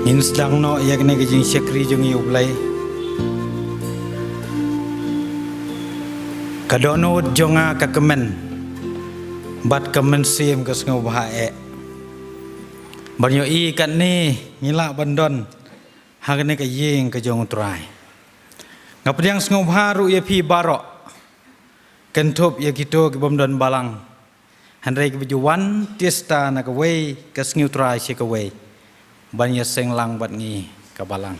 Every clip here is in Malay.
in sedang no yak ne gijing syakri jungi ublai kadono jonga ka kemen bat kemen sim ka sngo bae banyo i kan ni ngila bandon hagne ka yeng ka jong trai ngapriang sngo haru ya pi barok kentup ya kito ke bomdon balang handai ke bijuan tiesta na ka wei ka sngo trai se ka wei banyak seng lang bat ngi ka balang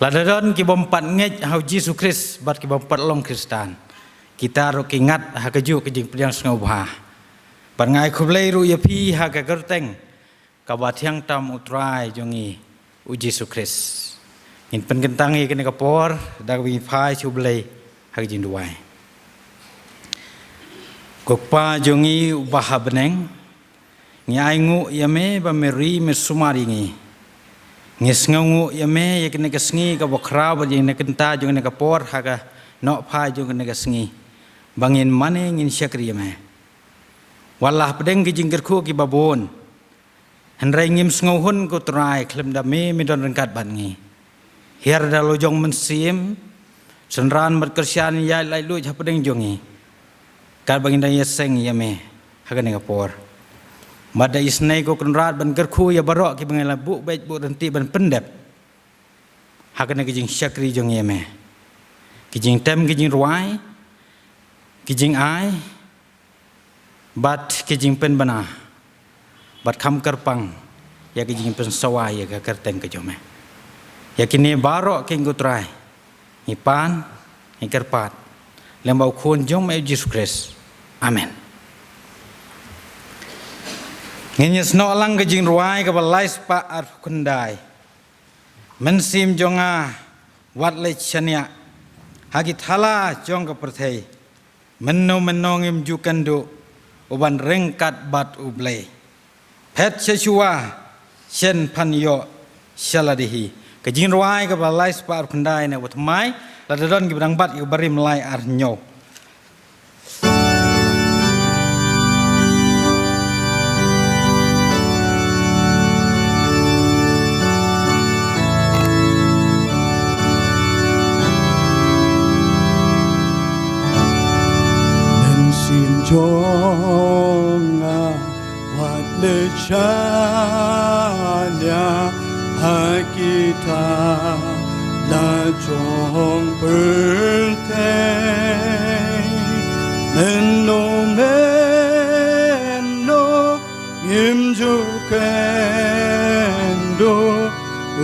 ladadon ki bompat ngej hau Yesus Kristus bat ki bompat long Kristan kita ro kingat ha keju ke jing priang sngo bha ban ngai khublei ru ya pi ha ka gerteng ka bathiang tam utrai jongi u Yesus Kristus in pen kentang i kene ka por da wi phai chublei ha jing duai kokpa jongi ubah beneng ngai ngu yame ba meri me sumari ngi ngis ngu yame yakne ka sngi ka bokra ba jing ne kenta jong ne ka por ha ka no phai jong ne ka sngi bangin mane ngin syakri yame wallah pedeng ki jingger khu ki babon hanrai ngim sngo hun ko trai klem da me don rengkat ban ngi her da lo jong men sim senran mat kersian ya lai lu ha pedeng jongi kar bangin da yeseng yame ha ka ne ka por mada isnai ko kenrat ban gerkhu ya barok ki bangela bu baik bu renti ban pendep hakane ki jing syakri jong yeme ki jing tem ki jing ruai ki jing ai bat ki jing pen bana bat kham kerpang ya ki jing pen sawai ya ka kerteng ke jome ya kini barok ki ngutrai ni pan ni kerpat lembau khun jom e Yesus Kristus amen ngenyes no lang ke jing ruai ke balai spa ar kundai mensim jonga wat le chania hagi thala jong ke perthei menno ngim jukando uban rengkat bat ublei pet chechua chen panyo shaladihi ke jing ruai ke balai spa ar kundai ne watmai ladadon ki bang bat ke barim lai ar nyo jonga wat le chanya hakita la jong birthday menno ngim jukendo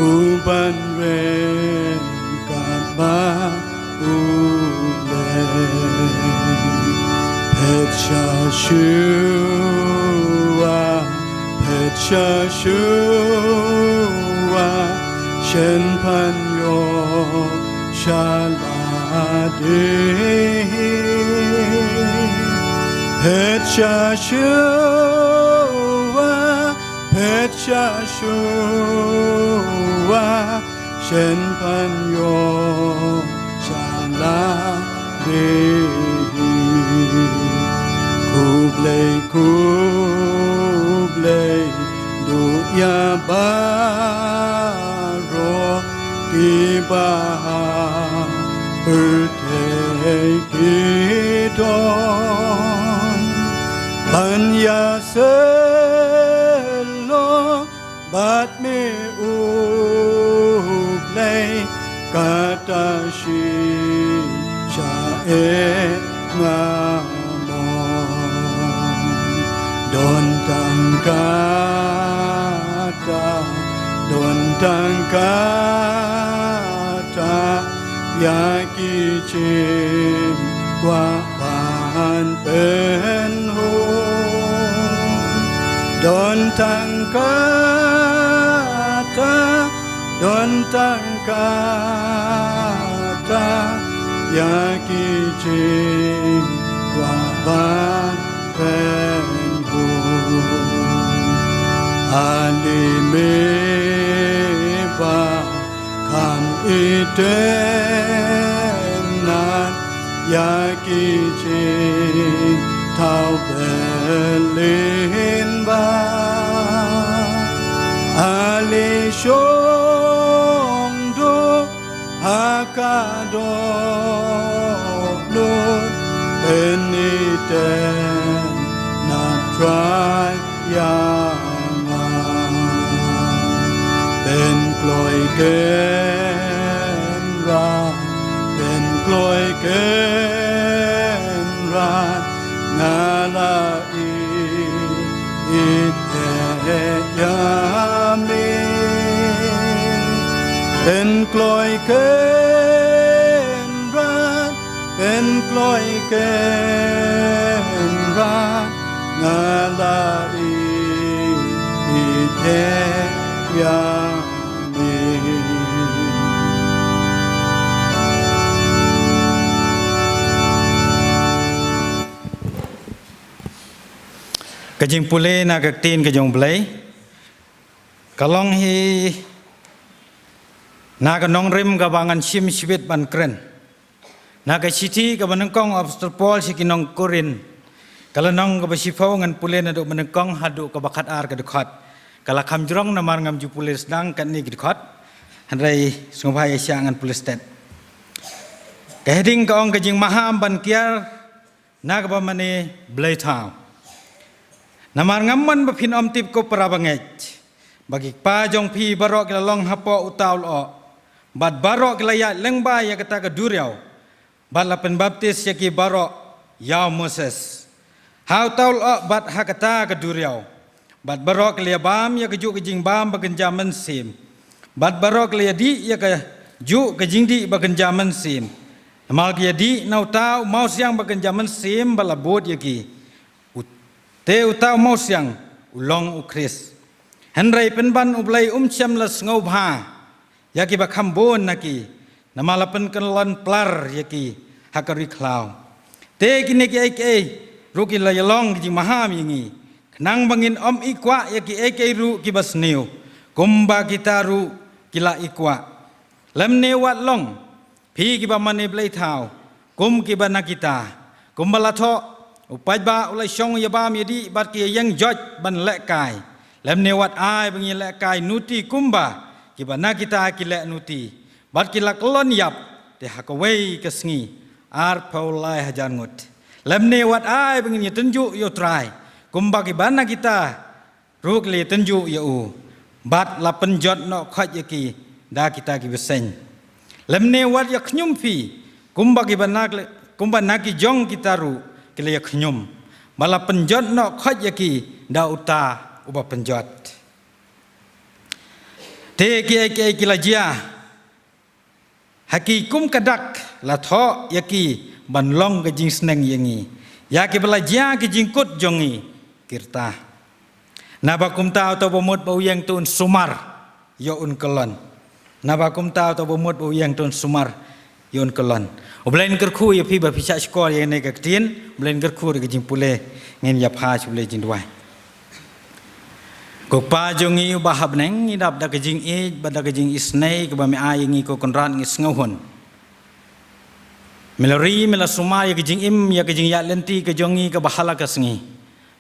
uban ren kaba Petshashua Shen Panyo Shalade Petshashua Shen Panyo Shalade Kublai do ya baro kibaha birthday kidon banya selo bat me ublai katashi shae Don tangkata yakichin kwa pan penho Don tangkata yakichin kwa pan penho Alimeba kam itenan yakichin tau belin ba le shong do hakado lo beniten na try yang ben gloi gen ra ben gloi gen ra na la yami ben gloi gen ra ben gloi gen ra na la yami Kajing pule na kaktin kajong blay kalong hi na kanong rim kabangan sim sibit ban kren na ka city ka banengkong apostol Paul si kinong Korin kalanong ka basipaw ngan pule na do banengkong hadu ka bakat ar ka dukhat kala kamjrong na mar ngam ju pule sedang kan ni dukhat handai sungbai sia ngan pule stat ka heding ka ong kajing maham ban kiar na ka bamane blay town Namar ngaman bapin om tip ko parabanget bagi pa jong pi barok la long hapo utaul o bad barok la ya lengba ya kata ka duriau bad la pen baptis ya ki barok ya Moses hau taul o bad hakata ka duriau bad barok la bam ya ka ju ka jing bam bagenja mensim bad barok la di ya ka ju ka jing di bagenja mensim namal ki di nau tau mau siang bagenja mensim bala bot ya ki te utau mau siang ulong ukris henry penban ublay umcham las ngau bha yaki bakham bon naki namalapan kanlon plar yaki hakari klau te kini ki ai ruki la yalong ki maham yingi nang bangin om ikwa yaki ai ru ki basniu kumba kitaru kila ikwa lemne wat long phi ki ba mane blai thau kum ki ba nakita kumbala tho upai ba ulai shong ya bam yadi bat ki yang joj ban lek kai lem ne wat ai bangi lek kai nuti kumba ki bana kita ki lek nuti bat ki lak lon yap te hakawei kesngi ar paulai hajar ngut lem ne wat ai bangi tunjuk yo try kumba ki bana kita ruk le tunjuk ya u bat la penjot no khat ya ki da kita ki besen lem ne wat ya khnyum phi kumba ki bana kumba naki jong kita ru kila ya knyum mala penjot no khaj yaki da uta uba penjot te ki kila jia haki kum kadak la tho yaki ban long ke jing sneng yangi yaki bala jia ke jing kut jongi kirta naba kum ta to bomot bau yang tun sumar yo un kolon naba kum ta to bomot bau yang tun sumar yon kolon oblain kerku ya pi ba picha skor yang ne kaktin oblain kerku de jing pule ngin ya pha chule jing dwai ko pa jongi bahab neng idap da jing e ba da jing isnei ko ba me ai ngi ko konran ngi sngohon melori mela suma ya jing im ya jing ya lenti ke jongi ke bahala ka sngi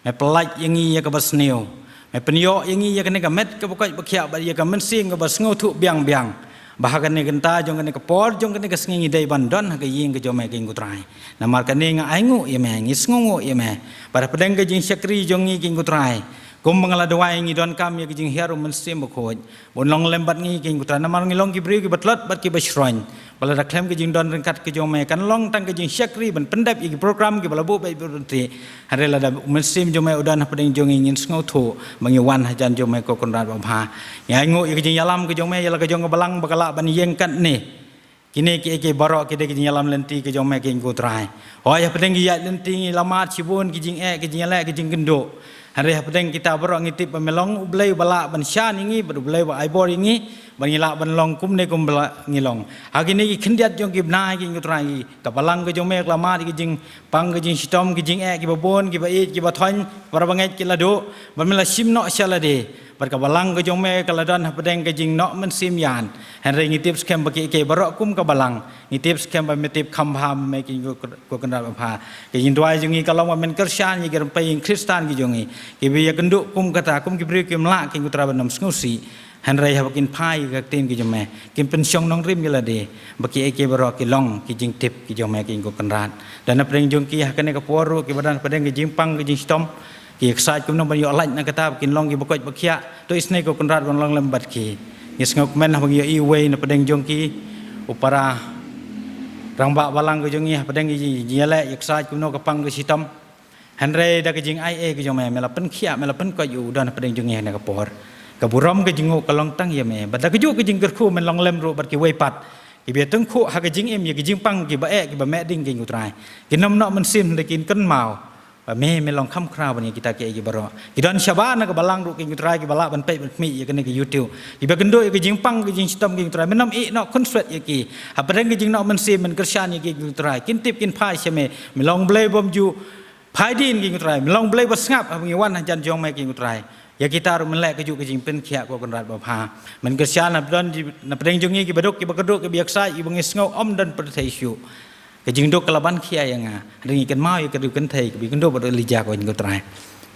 me pelaj yangi ya ka basneo me penyo yangi ya ne ka met ka bukai bakhya ba ya ka mensing ka basngo thu biang biang bahagan ni genta jong ni kapor jong ni kasngi dai bandon ha ying ke jome ke ngutrai namar ka ni nga aingu ye me ngisngu ye me para pedeng ke jing syakri jong ni ke ngutrai kum mangala dawai ngi don kam ye ke jing heru mensim bkhoj bonlong lembat ngi ke ngutrai namar ngilong ki bri ki batlot bat ki basroin bala da klem ke jing don rengkat ke jome kan long tang ke jing syakri ban pendap ye program ke bala bu bai berhenti harela da mensim jome udan pedeng jong ngin sngo thu mangi wan hajan jome ko konrat bha ngai ye ke jing yalam ke jome yala ke jong balang bakala ban yeng kat ni kini ke barok ke de nyalam lenti ke jome ke ngutrai oh ya pedeng ya lenti lamat sibun ke jing ke jing lek ke jing gendo hari pedeng kita barok ngitip pemelong ublai bala ban syan ingi berublai ba aibor ingi ban ngilak ban long kum ne kum bala ngilong hagi ni khendiat jong ke bnai ke ngutrai ka balang ke jome lamat ke jing pang ke jing sitom ke jing ke babon ke ba it ke ba thon para bangai ke lado ban mela sim no syalade bar ka balang ke jome ka ladon pedeng ke jing no men sim yan henry ngitip skem bagi ke barok kum ka balang ngitip skem ba metip khambham me ke ko kendal bha ke jing dwai jungi kalong men kersyan ye gerpai kristan ke jungi ke bi ya kenduk kum kata kum ki bri ke mlak ke ngutra banam snusi Henry habakin pai ka tin ki jome kin pensiong nong rim gila de baki eke baro ki long ki jing tip ki jome ki ko kanrat dan apreng jong ki hakane ka poru ki badan padeng ki jing pang ki jing stom ki eksait kum nong ban yo laj na kata kin long ki bokoj bakia to isne ko kanrat gon long lembat ki yes ngok men habang yo i way na padeng jong ki upara rang ba balang ki jong i padeng ki jele eksait kum no ka pang ki sitom Henry da ki jing ai ki jome mela pen khia mela pen ko yu dan padeng jong i na ka por kaburam ke jingo kalong tang ya me bada ke ju ke jing kerku men long lem ro bat ki wei pat ki be teng khu ha ke jing em ya ke jing pang ki ba e ki ba me ding ki ngutrai ki nam no men sim de kin kan mau ba me long kham kra ban kita ke ki baro ki don shabana ke balang ro ki ngutrai ki bala ban pe ban mi ya ke ne ki youtube ki be kendo ya ke jing pang ki jing stom ki ngutrai men nam i no kon sweat ya ki ha padeng ki jing no men sim men kersan ya ki ngutrai kin tip kin phai cheme me long blei bom ju phai din ki ngutrai me long blei ba ngap ha ngi wan jan jong me ki ngutrai ya kita harus melek keju kejing pen kia ko kan rat bapa men kerja na don na pedeng jungi ki baduk ki bakaduk ki biaksa i bangis ngau om dan pertaisu kejing dok kelaban kia yang ringi kan mau ya kedu kan thai ki kendo bad lija ko ngo trai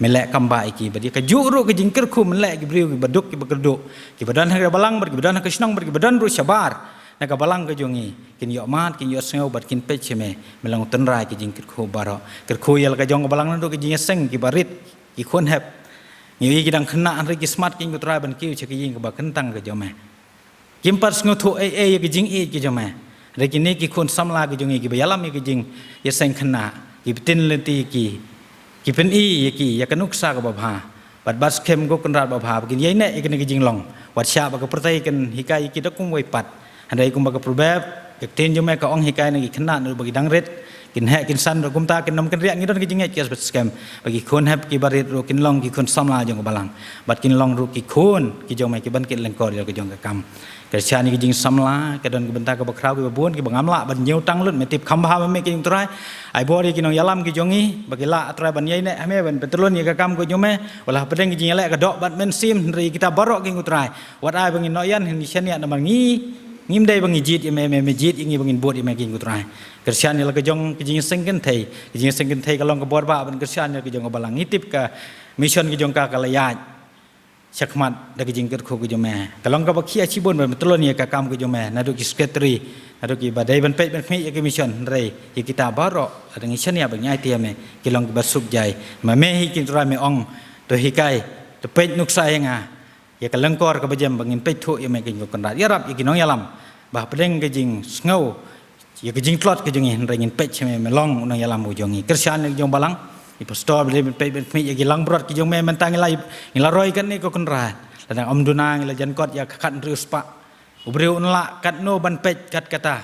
melek kamba iki badi keju ru kejing kerku melek ki briu ki baduk ki bakaduk ki badan ha balang ber ki badan ha kesnong ber ki badan ru sabar na ka balang ke jungi kin yo mat kin yo ngau bad kin pe cheme melang tenrai kejing kerku baro kerku yal ka jong balang na do kejing seng ki barit ki khon hep Ngi ki dang khna ri ki smart king ko trai ban ki che ki ying ba kentang ke jome kim pas ngo tho e ki jing e ki jome re ki ne ki khon samla ki jongi ki ba yalam ki jing ye seng khna ki tin le ti ki pen i ye ki ya kanuk sa ka ba bha bat bas khem go kan rat ba bha ki ye ne ki ne ki jing long wat sha ba ka pertai kan hikai ki dak kum wei pat handai kum ba ka probab ke tin jome ka ong hikai ne ki khna no ba ki dang ret kin he kin san ro kum ta kin nom kin riak ngidon ki jinge ki as scam bagi khon hep ki barit ro kin long ki khon samla jong balang bat kin long ro ki khon ki jong mai ki ban kin lengkor yo ki jong ka kam ka chani ki jing samla ka don ki benta ka bakrau ki babun ki bangam la ban nyeu tang lut me tip kham ba me ki trai ai bori ki nong yalam ki jongi bagi la trai ban yai ne me ban petrolon ki ka kam ko jome wala pedeng ki jing le ka dok bat men sim ri kita barok ki trai wat ai bangin no yan ni chania na mangi ngim dai bangi jit me jit ingi bangin bot me ki trai kersian ni la ke jong ke jing sengken thai ka long ka bor ba ban kersian ni ke jong balang ngitip ka mission ke jong ka layaj chakmat da ke jing ker kho ke jong me ka long ka bakhia chibon ban telon ni ka kam ke jong me na do ki secretary na do ki badai ban pe ban khmi ke mission rei ki kita baro ada ngi chania bang nyai tie me ki long ka basuk jai ma me hi kin tra me ong to hikai to pe nuk sa nga ya ka lengkor ka bajam bangin pe thu ya me ke jong kan rat ya rap ki nong yalam ba pedeng ke jing ngau ya ke jing klot ke jongi ringin pech me melong unang yalam u jongi kersian ni jong balang i pastor be pe mi ya gilang brot ki jong me mentang lai ngila roi kan ni ko kunra ladang om dunang la jan kot ya khat rius pa ubreu unla kat no ban pech kat kata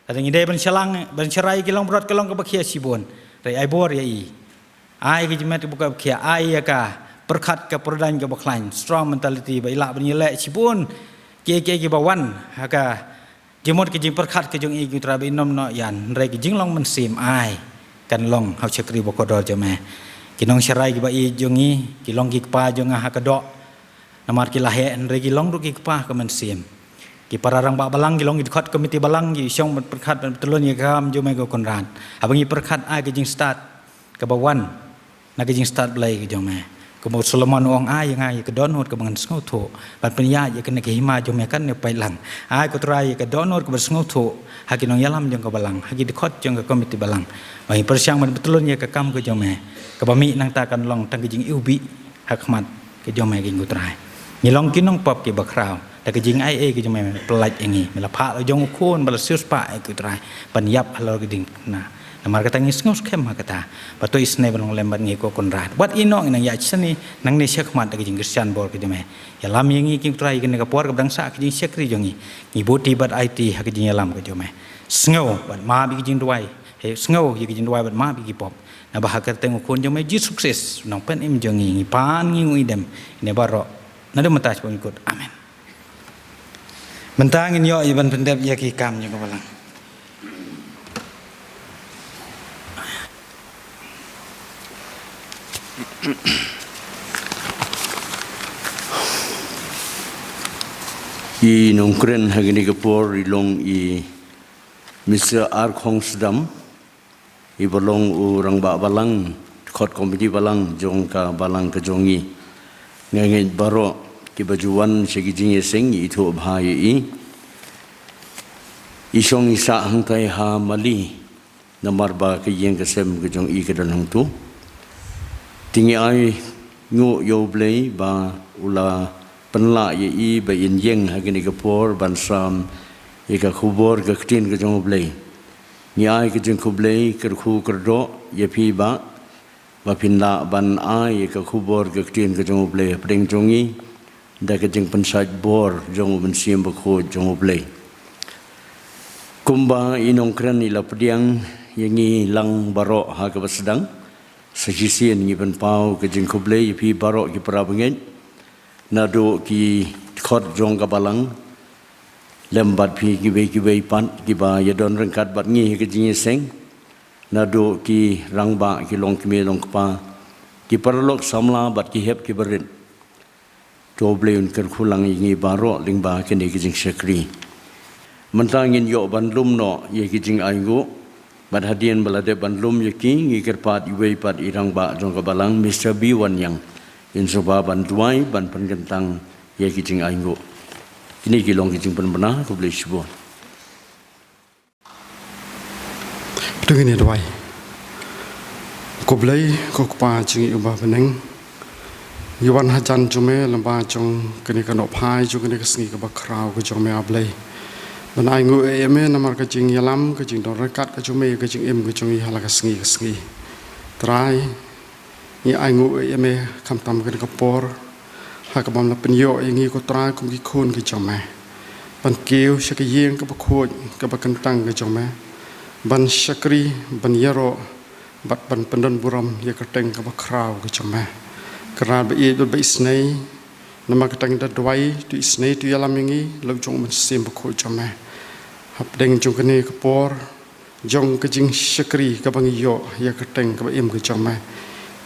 ladang ide ban selang ban serai gilang brot kelong ke bakhia sibon rai ai bor ya i ai ki jemet buka bakhia ai ya ka perkhat ke perdan ke baklain strong mentality ba ila ban yele sibon ke ki bawan ha ka jemot ke jing perkhat ke jong i ki tra be nom no yan re ki jing long men sim ai kan long hau chakri bokodor jome ki nong sharai ki ba i jong i ki long ki pa jong ha ka do namar ki lahe re ki long ru ki pa ka men sim ki pararang ba balang ki long ki khat komiti balang ki syong perkhat telon ki kam jome ko konran abang i perkhat ai ki jing start ka bawan na ki jing start blai ki jome ko Solomon ong ai ngai ke donot ke bangan sngo tho ban penya ye ke ne ke hima jome kan ne pai lang ai ko trai ke donot ke sngo tho haki nong yalam jong ke balang haki dikot jong ke komiti balang bai persiang ban betulun ye ke kam ke jome ke bami nang ta kan long tang ke jing ubi hakmat ke jome ke ngutrai ni long kinong pop ke bakrau ta ke jing ai ke jome pelaj engi mela pha jong khon bal sius pa ke trai ban yap halo ke ding na Namar kata ngis ngos kem kata batu isne belong lembat ngi ko konrad buat ino nang ya chani nang ne syakmat ke jing Christian bor ke jeme ya lam yengi king trai ke ne ka por ke bangsa ke jing sekri jongi ngi boti bat IT ha ke jing lam ke jome sngo bat ma bi jing duai he sngo ye ke jing duai bat ma bi ki pop na bah ka teng kon jome ji sukses nang pen im jongi ngi pan ngi ngui dem ne baro na de matas pengikut amen mentangin yo iban pendep ya ki kam yo balang I nongkren hagini kapor ilong i Mr. R. Khongsdam i balong urang ba balang khot komiti balang jong ka balang ka jongi ngengit baro kibajuan segijing yeseng itu bahaya isong isa hangtai ha mali namar ba ke yang kesem ke jong ke dan hang tu tinggi ai ngu yo blei ba ula penla ye ba yin yeng ha gini ke por ban sam ka khubor ka ktin ke jong blei ni ai ke jong blei ker khu kerdo ye pi ba pinla ban ai ka khubor ka ktin ke jong blei pring jongi da ke jong pensaj bor jong ben sim ba kho jong blei kumba inong kran ila pediang yangi lang barok ha ka sedang sajisian ngi ban pau ke jing kublei pi barok ki prabengen nado ki khot jong ka balang lembat pi ki be pan ki ba yadon rengkat bat ngi ke jing seng nado ki rangba ki long ki me long pa ki parlok samla bat ki hep ki berin to bleun ker khulang ngi barok lingba ke ni ki jing sekri mentangin yo bandlum no ye kijing aingo bad hadian balade bandlum ye king ye kerpat iwe pat irang ba jong kabalang Mr. B1 yang insoba bantuai ban penkentang ye kijing aingo ini kilong kijing penbena ko boleh syukur dengan ini doai ko boleh ko pa jing ubah beneng yuan hajan jume lamba jong kini kanop hai jong kini kesngi ke bakrau ko jong me ablai dan aingu eme namar kecing yalam kecing dorekat kecume kecing em kecing halak kesngi try ni aingu eme kam tam ke kapor hakabam la penyo yangi ko try kum ki khon ki chome ban keu shakiyeng ke bakhoj ke bakantang ke chome ban shakri ban yaro bat ban pendon buram ye keteng ke bakrau ke chome kra be e do be snei nama ketang da dwai tu snei tu yalam yangi lo jong men sim bakhoj chome hap deng jong kene kapor jong kejing syakri ka bang yo ya keteng ka em ke chome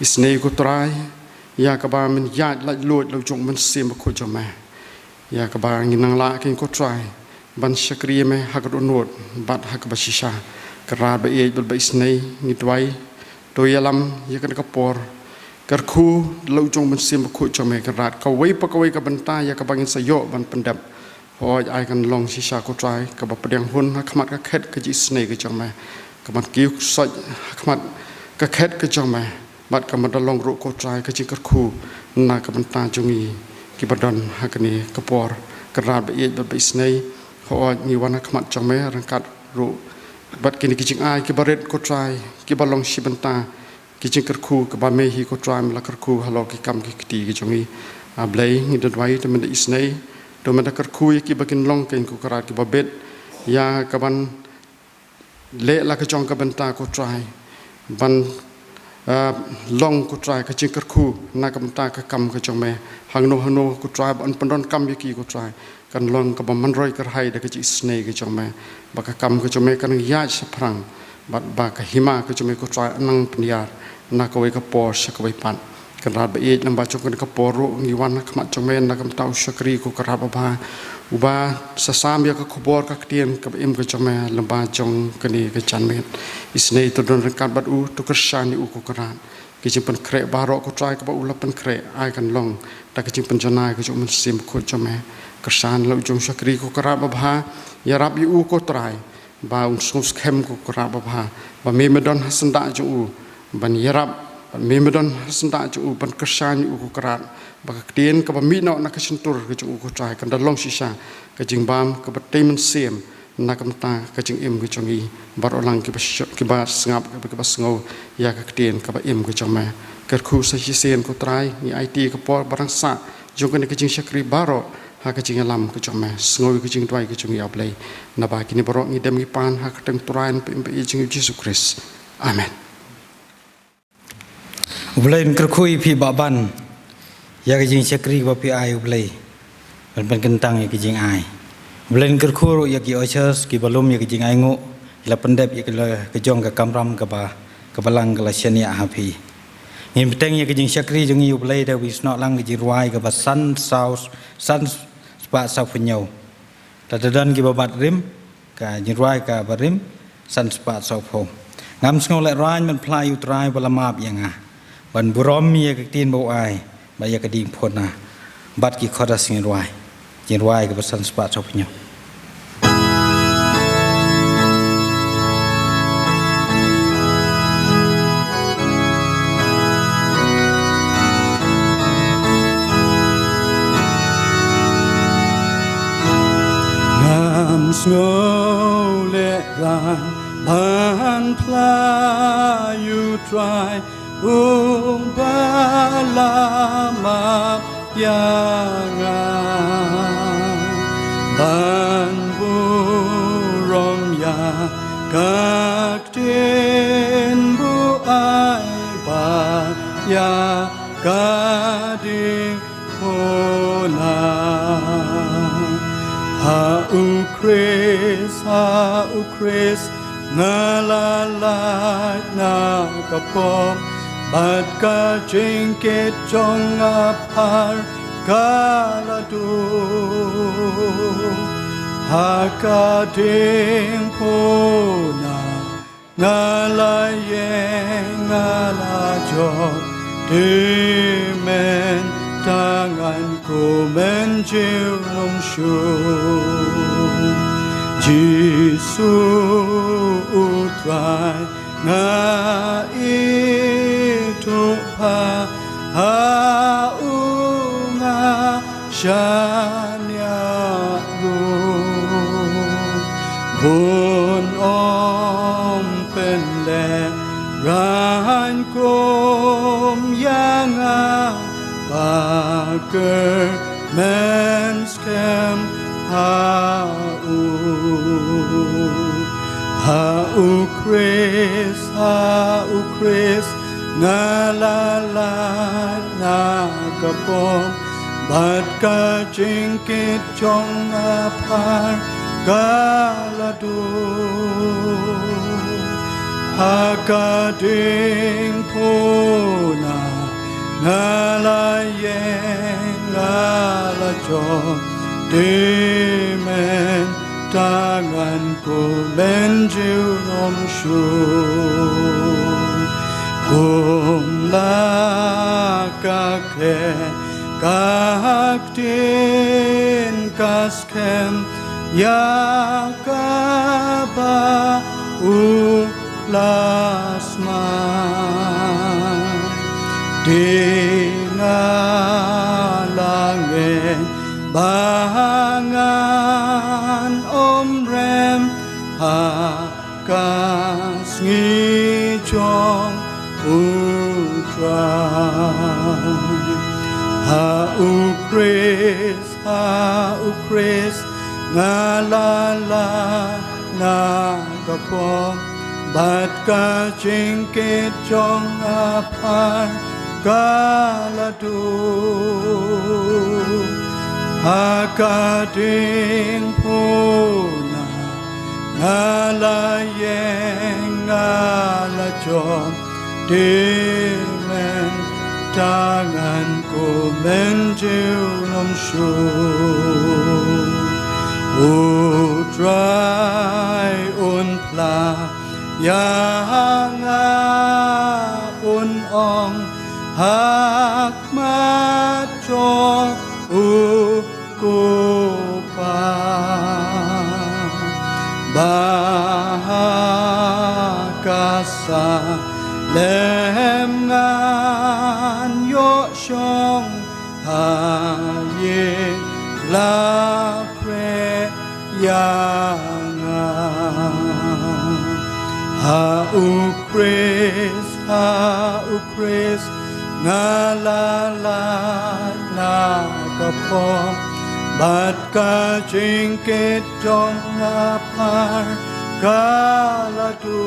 isnei ko trai ya ka ba men ya la lot lo jong men sim ko chome ya ka ba nginang la kin ko trai ban syakri me ha ka do not bat ha ka ba shisha kra ba e ba isnei ni twai to yalam ya ka kapor kar khu lo jong men sim ko chome ka rat ka wei pa ka wei ka banta ya ka bangin sayo ban pendap hoi ai kan long shisha ko try ka ba pedang hun ha khmat ka khet ka ji snei ka chome ka mat kiu soj khmat ka khet ka chome bat ka mat long ro ko try ka ji ka khu na ka banta jungi ki badon ha ka ni ka por ka ra ba ye ba snei hoi ni wan khmat chome rang kat ro bat ki ni ki jing ai ki baret ko try ki ba long shi banta ki jing ka khu ka ba me hi ko try la ka khu halo ki kam ki ti ki jungi a blai ni da wai ta men snei do mata kerkui ki bakin long ken ku karat ki babet ya kaban le la ka chong ka banta ko try ban long ko try ka ching kerku na ka banta ka kam ka chong me hangno ko try ban pandon kam ki ko try kan long ka man roi kar hai da ka chi snake ka chong me ba ka kam ka chong me kan ya saprang bat ba ka hima ka chong me ko try nang pniar na ka we ka por sa ka we pan kerat be nam ba chong ka poro ngi wan khmat chong men na kam tau shakri ko kerat ba uba sasam ya ka khobor ka tien ka em ka chong me lamba chong kani ka chan men isne to don kan bat u to kershani u ko kerat ki chim pen kre ba ro ko try ka ba u la pen kre ai kan long ta ka chim pen janai ka chong men sim ko chong me kersan lo chong shakri ko kerat ba ya rab u ko try ba un sus khem ko kerat ba me medon hasanda ju u ban yarab memedon senda ju ban kersan u kerat bak tien ka mi no na ka sentur ka ju ko trai kan dalong sisa ka jing bam ka batemen sem na kam ta ka jing em ka chongi bar olang ki ba sngap ka ba sngo ya ka tien ka ba em ka choma ka khu sa hisen ko trai ni IT ka por barang sa ju ka ni ka jing shakri baro ha ka jing lam ka choma sngo ka jing twai ka chongi ablai na ba ki ni baro ni dem ki pan ha ka teng turan pe jing Jesus Christ amen. Ublain kerkui pi baban ya kijing sekri ba pi ai ublai ban kentang ya kijing ai ublain kerkuru ya ki ochas ki balum ya kijing ai ngu la pendep ya ke jong ka kamram ka ba ka balang ka la shania hapi ngin peteng ya kijing sekri jungi ublai da wis not lang ki ruai ka ba sun south sun spa sa punyau tadadan ki babat rim ka jiruai ka barim sun spa sa pho ngam sngo le ran man plai utrai balamap yang a ban burom mi ka tin bo ai ba ya ka ding phona bat ki khodas ngin ruai ke pesan sepat sopinyo Snow let run, ban pla you try, balama yanga, ban burom ya, kaktin bu ai ba ya, gading hola. Ha ukris na la na kapom bat ka jingkit jong apar kaladu ha ka ding puna ngala jong dimen tanganku mencium syur Jisu utrai na itu pa haunga shanya bun penle ran kum yanga baker menskem ha ukris na la na kapom bat ka jingkit jong apar galadu ha ka ding puna ngala jong dimen tanganku mencium syur kumla kaktin kaskem yakaba ulasman dingalangin bangan omrem hakas ngijong utrai ha ukris ngalala na kapom bat ka jingkit jong apar galadu Hakading puna ngalajong dimen tanganku mencium syur utrai unpla yanga unong hak macong kupa bahakasa lem ngan yo syong haye la pre yanga ha ukris ngalala na kapom bat ka jingkit jong apar galadu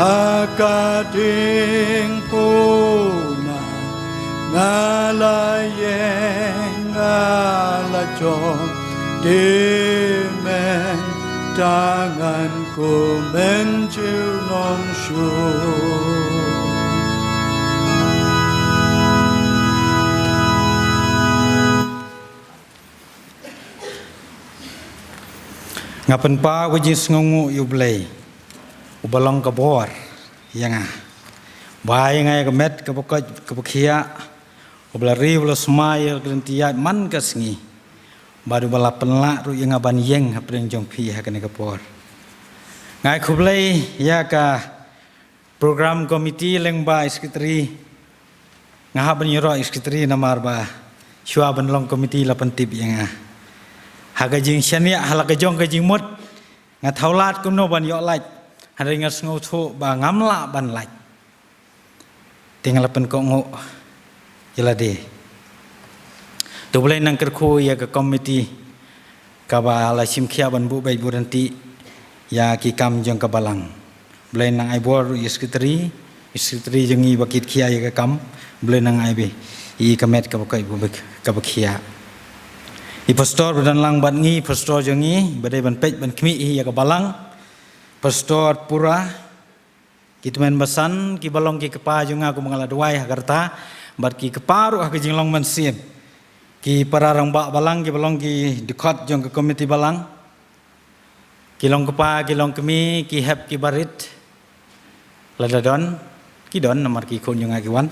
hakading puna ngalajong dimen tanganku mencium syur ngapen pa wajis ngungu yublei ubalong kabor yanga bai ngai kemet kebukia Oblari ulo smaya grantiya man kasngi. Baru bala penla ru yang aban yeng hapreng jong pi hakane kapor. Ngai kublai ya ka program komiti lengba sekretari ngahaban yoro sekretari namar ba shua ban long komiti la pentip yang haga jing syania halaka jong ka jing mot nga thaulat kuno ban yo laj hari ngas ngau tho ba ngamla ban laj tinggal pen ko ngo jelade tu boleh nang kerku ya ka komiti ka ba la simkhia ban bu bai buranti ya ki kam jong ka balang boleh nang ai bor sekretari jengi bakit khia ya ka kam boleh nang ai be i kamet ka bakai bu ka bakhia i pastor dan lang ban ngi pastor jengi badai ban pej ban khmi ya ka balang pastor pura kitmen basan ki balong ki kepa junga ku mangala duai hagarta bat ki keparu ha ki jinglong man sim ki pararang ba balang ki balong ki dikhat jong ke komiti balang ki long kepa ki long kemi ki hep ki barit ladadon ki don namar ki khon junga ki wan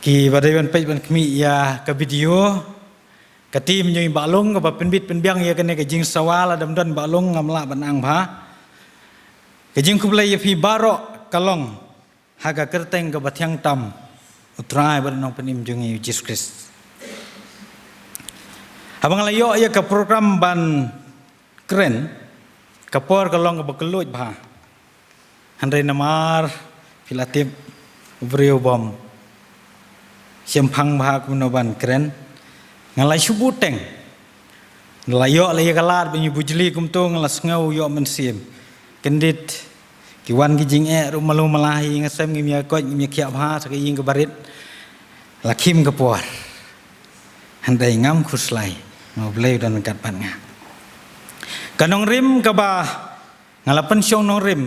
ki badai ban pej ban kemi ya ka video ka tim jong balong ka penbit penbiang ya kene ka jing sawal adam don balong ngamla ban ang bha ka jing kublai ya pi barok kalong haga kerteng ka bathyang tam utrai ban nong penim jong Jesus Christ abang layo ya ka program ban keren kapor kalong ka bakeluj bha handai namar filatip brio bom siampang bha kuno ban keren ngalai subuteng layo laya kalar banyu bujli kumto ngalas ngau yo mensim kendit kiwan ki jing rumalu malahi ngasem ngimya koj ngimya khia bha sakai ying ke barit lakim kapor handai ngam khuslai ngoblei dan kat pan nga kanong rim ka ba ngalapan syong nong rim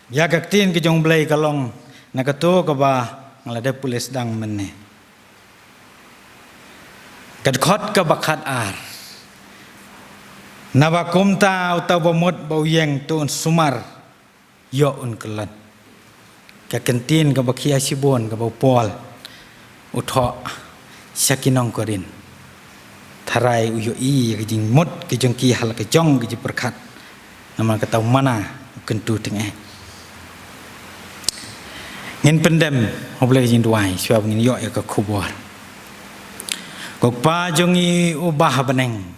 ya kaktin ke jong blai kalong nakato ka ba ngalade pulis dang menne kad khot ka bakhat ar nabakum ta utaw bomot bauyeng tuon sumar yo un kelan ka kentin ka bakhia sibon ka bopol utho sakinong korin tharai uyo i ka jing mot ki jong ki hal ka jong ki perkhat nama ka taw mana kentu tengah ngin pendem obleh jing duai sebab ngin yo ka khubor kok pa jongi ubah beneng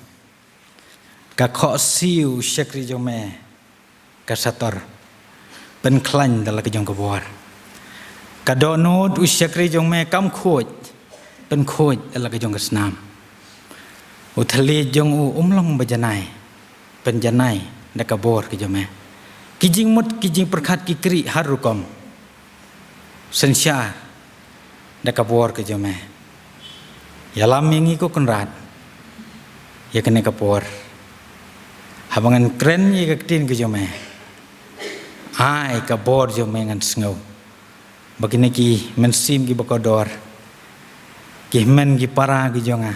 ka kho siu syakri jome ka sator pen klan dala ka jong ka bor ka donut usyakri jome kam khoj pen khoj dala ka jong ka snam uthali jong umlong bajanai pen janai da ka bor ka jome kijing mut kijing perkhat ki kri harukom sensya da ka bor ka jome yalam yang iko kenrat ya kene kapor habangan keren ya kaktin ke jome ai kabor jome ngan sngau bagine ki mensim ki bakodor ki men ki para ki jonga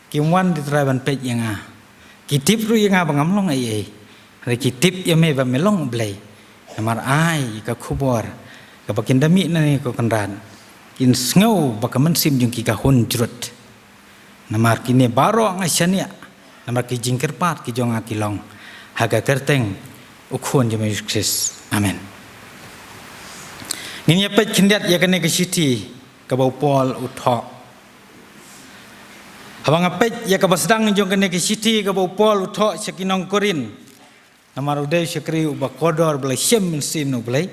ki wan di traban pej yang ki tip ru yang bangam long ai re ki tip ya me ba melong blai namar ai ka khubor ka bakin dami na ni ko kenran in sngau bakaman sim jung ki kahun jrut namar kini baro ngasania namar ki jingker pat ki jong akilong haga kerteng ukhon jeme Yesus amen ngin ya pet kindat ya kene ke siti ka bau pol utho habang apet ya ka basdang jong kene ke siti ka bau pol utho sakinong korin namar uday syakri ubakodor belai syem sim no belai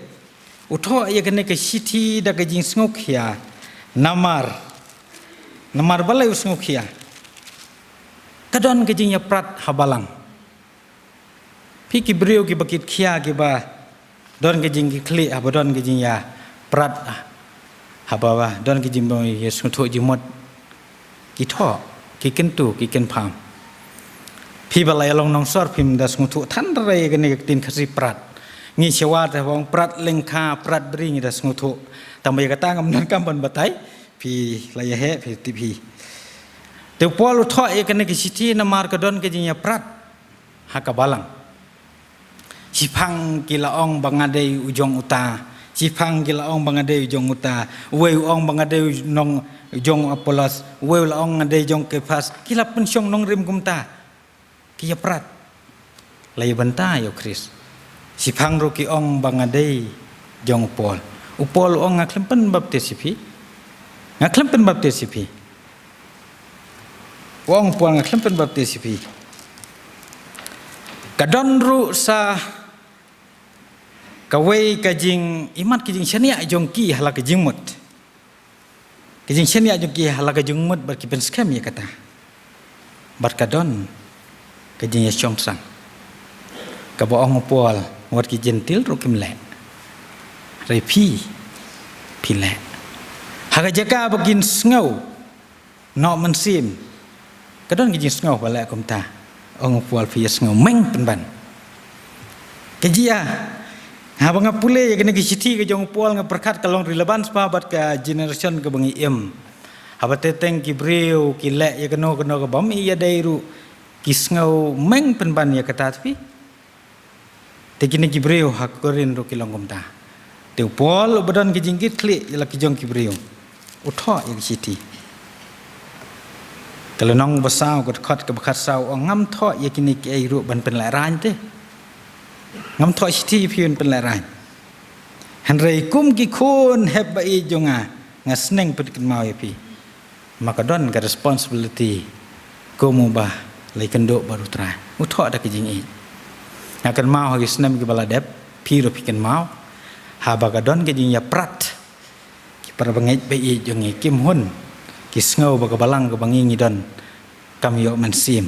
utho ya kene ke siti da ka jing snguk ya namar balai usnguk ya kadon ke jing ya prat habalang pi ki brio ki bakit khia ki ba don ke jing ki kli abadon ke jing ya prat habawa don ke jing boy yesu tho jimot ki tho ki kentu ki ken pham pi balai long nong sor phim das nguthu than rai ke ne tin khasi prat ngi sewa ta bong prat lengkha prat bri ngi das nguthu tambai ka tangam nan kam ban batai pi laya he pi tipi te pol utho e ke ne ki siti na mar ka don ke jing ya prat hakabalang sipang ki laong bangadei ujong uta Cipang gila ong bangade jong uta, weu ong bangade nong jong Apolos, weu la ong ngade jong Kepas, kila pensyong nong rim kumta. Kia prat. Lai banta yo Kris. Cipang roki ong bangade jong Paul. Upol ong ngaklempen baptis sipi. Ngaklempen baptis sipi. Wong Paul ngaklempen baptis sipi. Kadon ru sa kawai kajing imat kajing syania jongki hala kajing mut. Kajing syania jongki hala kajing mut berkipen skam ya kata. Barkadon kajing ya syongsang. Kabaong Paul wat ki gentil rukim le. Repi pile. Haga jaka bagin ngau no mensim. Kadon kajing ngau bala kumta. Ong Paul pi ngau meng penban. Kajia Habang pule ya kena kiciti ke jong Paul ngaperkat kalong relevan sahabat ke generation ke bangi em. Habat teteng ki breu ki lek ya kena ke bami ya dairu kisngau meng penban ya kata tapi. Tekini ki breu hak korin ro kilong komta. Teu Paul badan ki jingkit klik ya ki jong ki breu. Utho ya kiciti. Kalau nong besau ke dekat ke bekat sau ngam tho ya kini ki airu ban pen laran te. Ngam thoi ti piun penlaran. Henry kum ki kun heb bai jonga ngasneng pet mau pi. Maka don ka responsibility kumu bah lai kendo baru tra. Utho ada kijing i. Ngakan mau hagi snem ki baladep pi ro piken mau. Ha baga don kijing ya prat. Ki para bangai bai jongi kim hun. Ki sngo baga balang ka bangi ngidon. Kam yo mensim.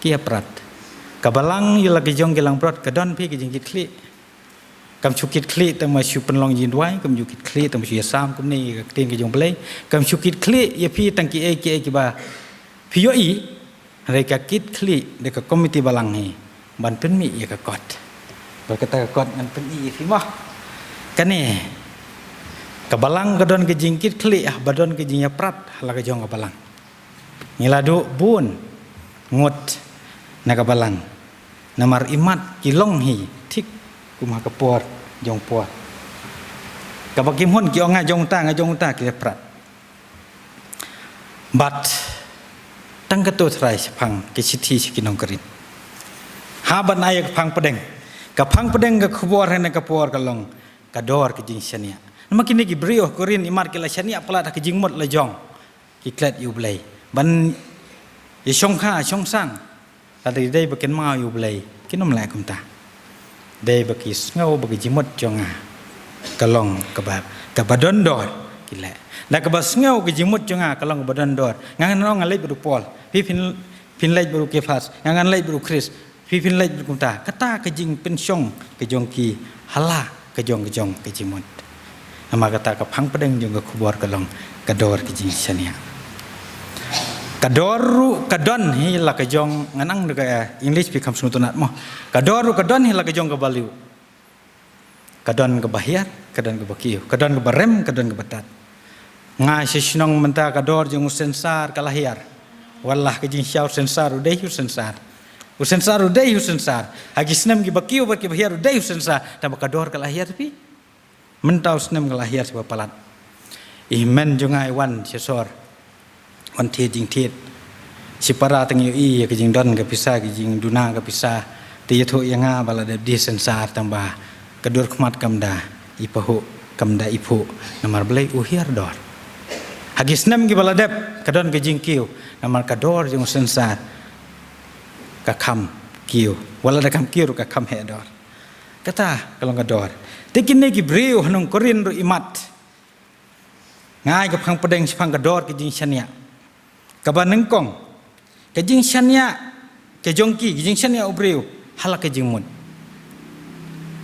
Ki ya prat. Kabalang yu lagi jong gelang prot kadon pi ke jingkit kli kam chukit kli tang ma shu penlong yin dwai kam chukit kli tang shu sam kum ni ka tin ke jong play kam chukit kli ye pi tang ki e ba pi yo i re ka kit kli de ka komiti balang ni ban pen mi ye ka kot ba kata ka kot ngan pen i fi mah kane kabalang kadon ke jingkit kli ah badon ke jingya prat hala ka jong kabalang ngiladu bun ngut na kabalang namar imat kilong hi tik kumah kapor jong puat kabakim hun ki onga jong ta ki prat but tang kato trai pang ki siti sikinong kerin haban ayak pang pedeng ka pang pedeng ka khubor hena kapor kalong kador ki jing syania makin ki brio korin imat ki la syania pala ki jing mot la jong ki klet yu blai ban ye shong kha shong sang tadi day bakin mau yu blai kinom la kumta day bakis ngau bagi jimot jonga kalong kabadon dor kila la kabas ngau ke jimot jonga kalong kabadon dor ngangan nong ngalai beru Paul pi pin lai beru Kefas ngangan lai beru Chris pi pin lai beru kumta kata ke jing pensyong ke jongki hala ke jong ke jimot ama kata ka phang pedeng jong ke kubor kalong kador ke jing syania kadoru kadon hi la ka jong nganang de English become sunutunat mo kadoru kadon hi la ka jong ka baliu kadon ka bahiar kadon ka bakiu kadon ka barem kadon ka batat nga sisnong menta kador jong sensar kalahiar wallah ka jing syau sensar udai hu sensar hagi snem ki bakiu baki bahiar udai hu sensar ta kador kalahiar pi mentau snem kalahiar sebab palat imen jongai wan sesor wan tie jing tiet si para teng yu i ke jing don ke pisah ke jing duna ke pisah ti tho yanga bala de di sensar tambah kedur khmat kamda ipahu kamda ipu namar blai uhir dor hagis nem ki bala dep kadon ke jing kiu namar kador jing sensar ka kham kiu wala da kham kiu ka kham he dor kata kalong kador tekin ne ki breu hanong korin ro imat ngai ka phang pedeng phang kador ke jing syania kaban nengkong ke jing syania ke jongki ke jing syania ubreu halak ke jing mut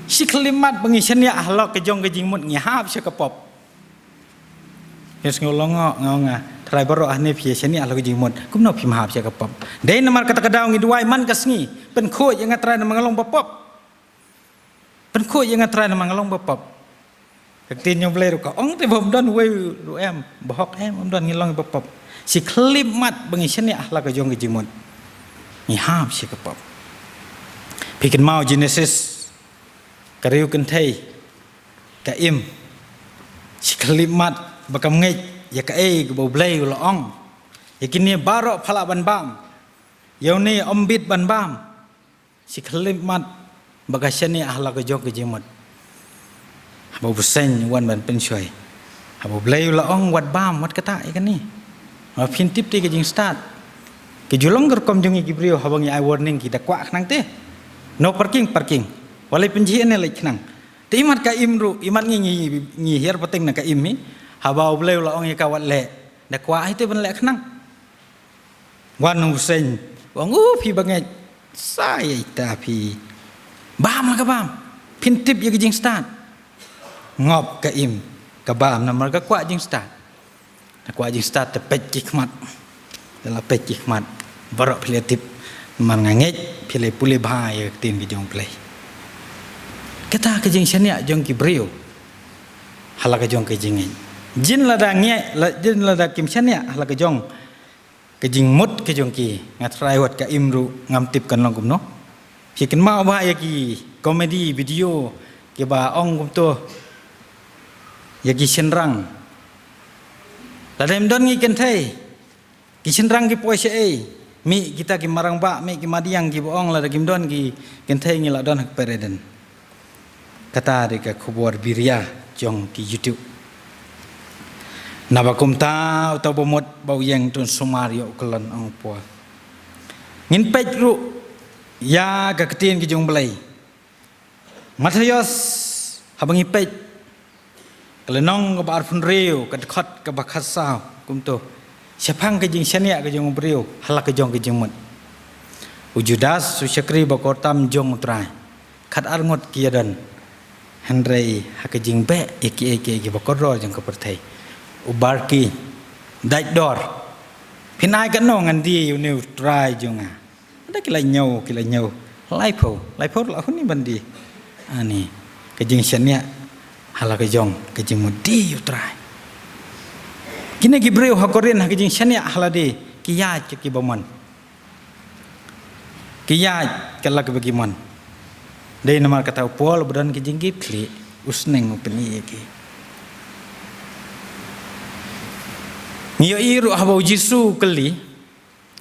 si kelimat bangi syania halak ke jong ke jing mut ngi hap se kapop yes ngolongo ngonga trai baro ahne phi syania halak ke jing mut kumno phi hap se kapop dei namar kata kadau ngi duai man kasngi pen kho yang ngatrai na mangalong bapop pen kho yang ngatrai na mangalong bapop tin nyom blai ro ka ong te bom don we ru em bahok em om don ngilong bapop si kelimat bangi syania ahlak ke jong ke jimot ni hap si kapop pikin mau Genesis kariu kentai ka im sekelimat bakam ngej ya ka ke bau blay laong ya kini barok phala ban bam ya ni ombit ban bam sekelimat bagasyani ahla ke jog ke jemut bau busen wan ban pensoi bau blay laong wat bam wat kata ikan ni pintip ti ke jing start ke julong gerkom jungi gibrio habang ya warning kita kwak nang te no parking walai penji ene lek nang te imat ka imru imat ngi hier penting na ka imi habau blay laong ya kawat le da kwak itu ben lek nang wan busen wang pi bangai saya tapi bam lah ka bam pintip ya ke jing start ngop ka im ka bam na marga kwak jing start aku ajing start tepet hikmat dalam pet hikmat barok pilih tip man ngangej pilih pulih bahaya tin ki jong play kata ke jing syania jong ki brio hala ke jong ke jing jin lada nge jin lada kim syania hala ke jong ke jing mut ke jong ki ngatrai wat ka imru ngam tip kan long kum no pikin mau bahaya ki komedi video ke ba ong kum to ya ki senrang Ladem don ngi kentai kishin rang ki poise mi kita ki marang ba mi ki madiang ki boong la dagim don ki kentai ngi la don hak pereden kata rika khobor biria jong ki YouTube nabakum ta utau bomot bau yang tun sumario kelon ang po ngin pej ru ya ka ketin ki jong belai Matayos habangi pej Kelenong ke bar pun rio ke dekat ke bakasau kumto siapang ke jing syania ke jong brio halak ke jong ke jemut ujudas susyakri bakortam jong utrai kat arngot kiadan hendrei hak jing be eki bakorro jong ke pertai ubarki dait dor pinai kan no ngan di uni utrai jonga ada kila nyau laipo la huni bandi ani ke jing syania hala ke jong ke jing mudi utrai kini gibreu hakorin ha ke jing syania hala de kiyaj ke kibaman kiyaj kala ke bagiman dei namar kata pol bedan ke jing gipli usneng upeni ki ngiyo iru habau jisu keli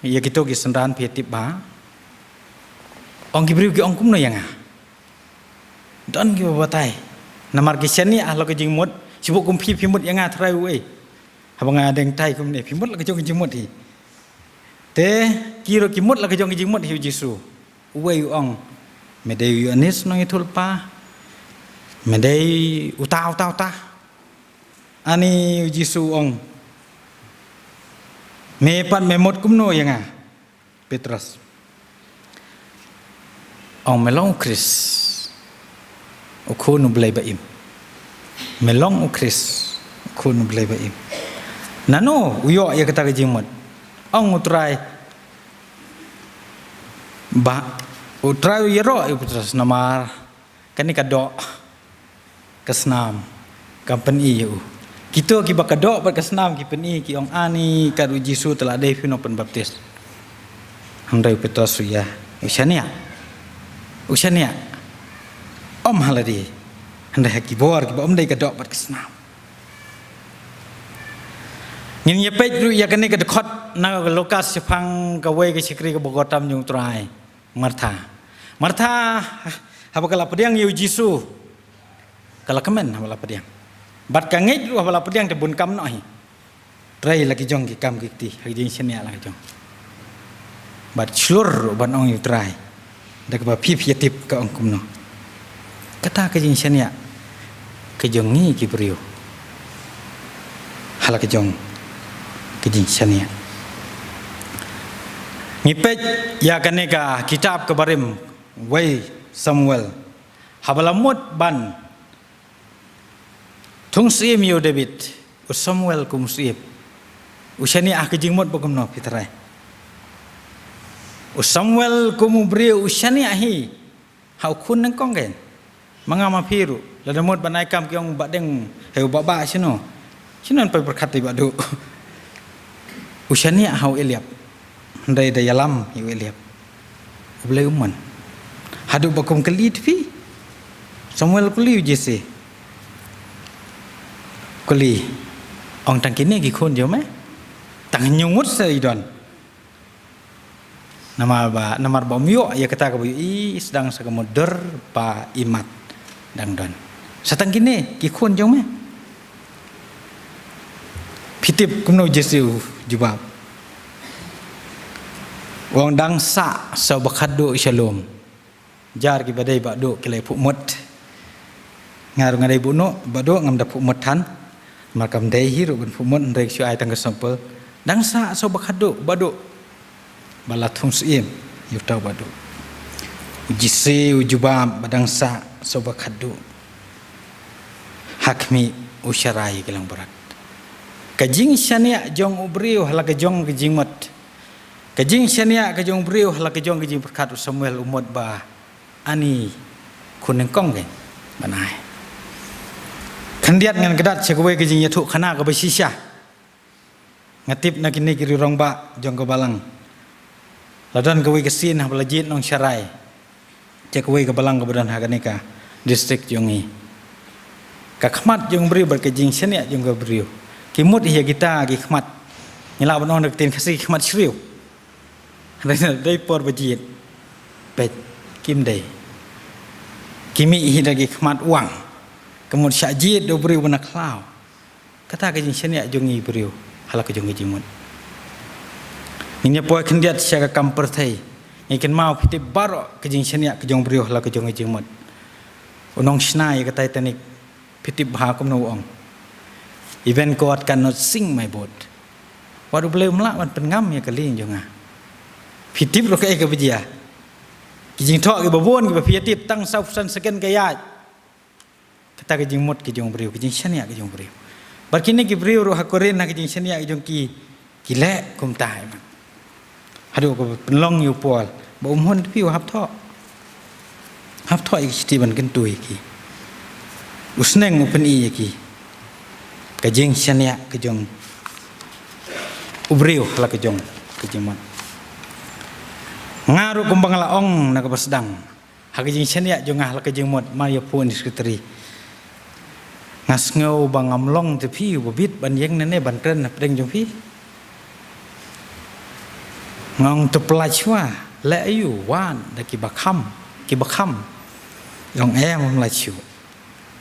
ya kito ki sendan pietip ba ong gibreu ki ong kumno yanga don ki batai namar kisani ahlo ke jing mut sibuk kum pimut yang ngatrai we habang adeng tai kum ne pimut la ke jong jimut hi te kiro kimut la ke jong jimut hi jisu we ong medei anis no itul pa medei utau ta ani jisu ong me pan memot kum no yang Petrus ong melong Kris ukun belai baim melong ukris ukun belai baim nano uyo ya kata jimut ong utrai ba utrai yero Petrus namar kani kadok kesnam company you kita ki bakadok ber kesnam ki peni ki ong ani kadu jisu telah dei pino pen baptis handai Petrus ya usania om haladi anda haki bor ki om dai kadok bat kesnam ngin ye pej ru ya kane ka dekhot na lokas sepang ka we ke sikri ka bogotam jung trai martha habakala pediang yu jisu kala kemen habala pediang bat ka ngej ru habala pediang te bun kam noi trai lagi jong ki kam ki ti hak jing senia la jong bat slur ban ong yu trai dak ba pi tip ka ong kumno kata ke jing syania ke jong ni ki brio hala ke jong ke jing syania ngipet ya kaneka kitab ke barim wei Samuel habalamut ban tung sim yo David Samuel kum siep usyania ke jing mot bokum no pitrai Samuel kum brio usyania hi hau kun nang konggen mangama piru lada mot banai kam kiong badeng heu baba sino pai berkati badu usyania hau eliap ndai dayalam yu eliap ulai umman hadu bakum kelit fi Samuel kuli jese kuli ong tang kini ki khun jo me tang nyungut se idon namar ba myo ya kata ka i sedang sakamoder pa imat dang don satang kini ki khun jo me pitip kuno jesu jubab wong dang sa sabakadu shalom jar ki badai badu kile pumut ngaru ngadai buno badu ngam da pumut tan makam dai hiru ben pumut rek syu ai tang sampel dang sa sabakadu badu balathum sim yutau badu jise ujubam badang sa sabakadu hakmi usyarai kelang berat kajing syania jong ubriu hala kajong kajing mat kajing syania kajong ubriu hala kajong kajing berkat Samuel umot ba ani kuneng kong ke banai kandiat ngan kedat cekwe kajing yatu khana ka basisya ngatip na kini kiri rong ba jong ka balang ladan kawe kesin ha belajit nong syarai cekwe ka balang ka badan ha kanika distrik jongi ka khmat jong briu berkajing syania jong ka briu kimut hiya kita gi khmat ngila banon dak tin khasi khmat shriu dai por bajit pet kim dai kimi hi dagi khmat uang kemud syajid do briu bana klau kata ka jing syania jongi briu hala ka jongi jimut ninya poy khendiat sya ka kampar thai ngiken mau pitip baro ka jing syania ka jong briu hala ka jongi jimut unong snai ka tai tanik pitip bha kum no ong event God cannot sing my boat wadu belum melak wan pengam ya kali jonga pitip ro ka bejia kijing thok ki babon ki bapiatip tang sausan seken kaya kata kijing mot kijing briu kijing syania kijing briu barkini ki briu ro hakoren na kijing syania kijing ki le kum tai man hadu ko penlong yu pol ba hon piu hap thok ki stiban ken tui ki usneng upen i ki kajing syania kijing ubriu hala kijing mot ngaru kumbang laong na kapasedang hakijing syania jo ngah la kajing mot maria pun sekretari ngas ngau bangam long te pi bobit ban yeng nene ban tren na preng jong pi ngong te pelachwa le ayu wan da ki bakham long em la chu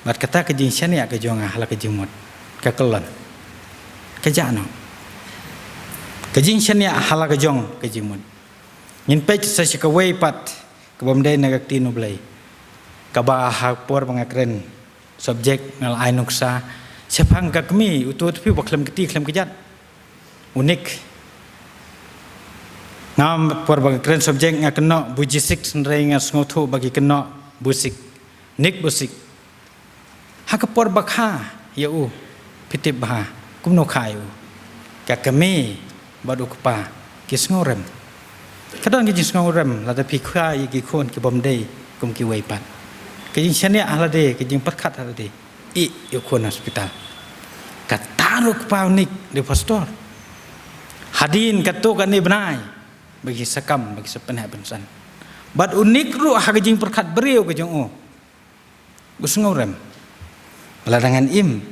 bat kata kajing syania ka jo ngah la kajing mot ka kelon ka jano kajing syania hala ka jong kajing mot Yin pech sa sikaway pat kabamday nagagtino blay kabahag por mga kren subject ngal ay nuksa sepang kakmi utut pi baklam keti klam kejat unik ngam por mga kren subject nga kena bujisik senray nga sngotu bagi kena busik nik busik hakapor bakha yau pitip bah kumno khayu kakami badu kpa kisngorem kadang kijing ngorem la da pikha yi khon ki bomdei kum ki wei pat kijing syania ala de kijing patkat ala de i yo khon hospital kataruk paunik de pastor hadin katu kan ni benai bagi sakam bagi sepenah bensan bad unik ru ha kijing perkat beriu kijing o gus ngorem la dengan im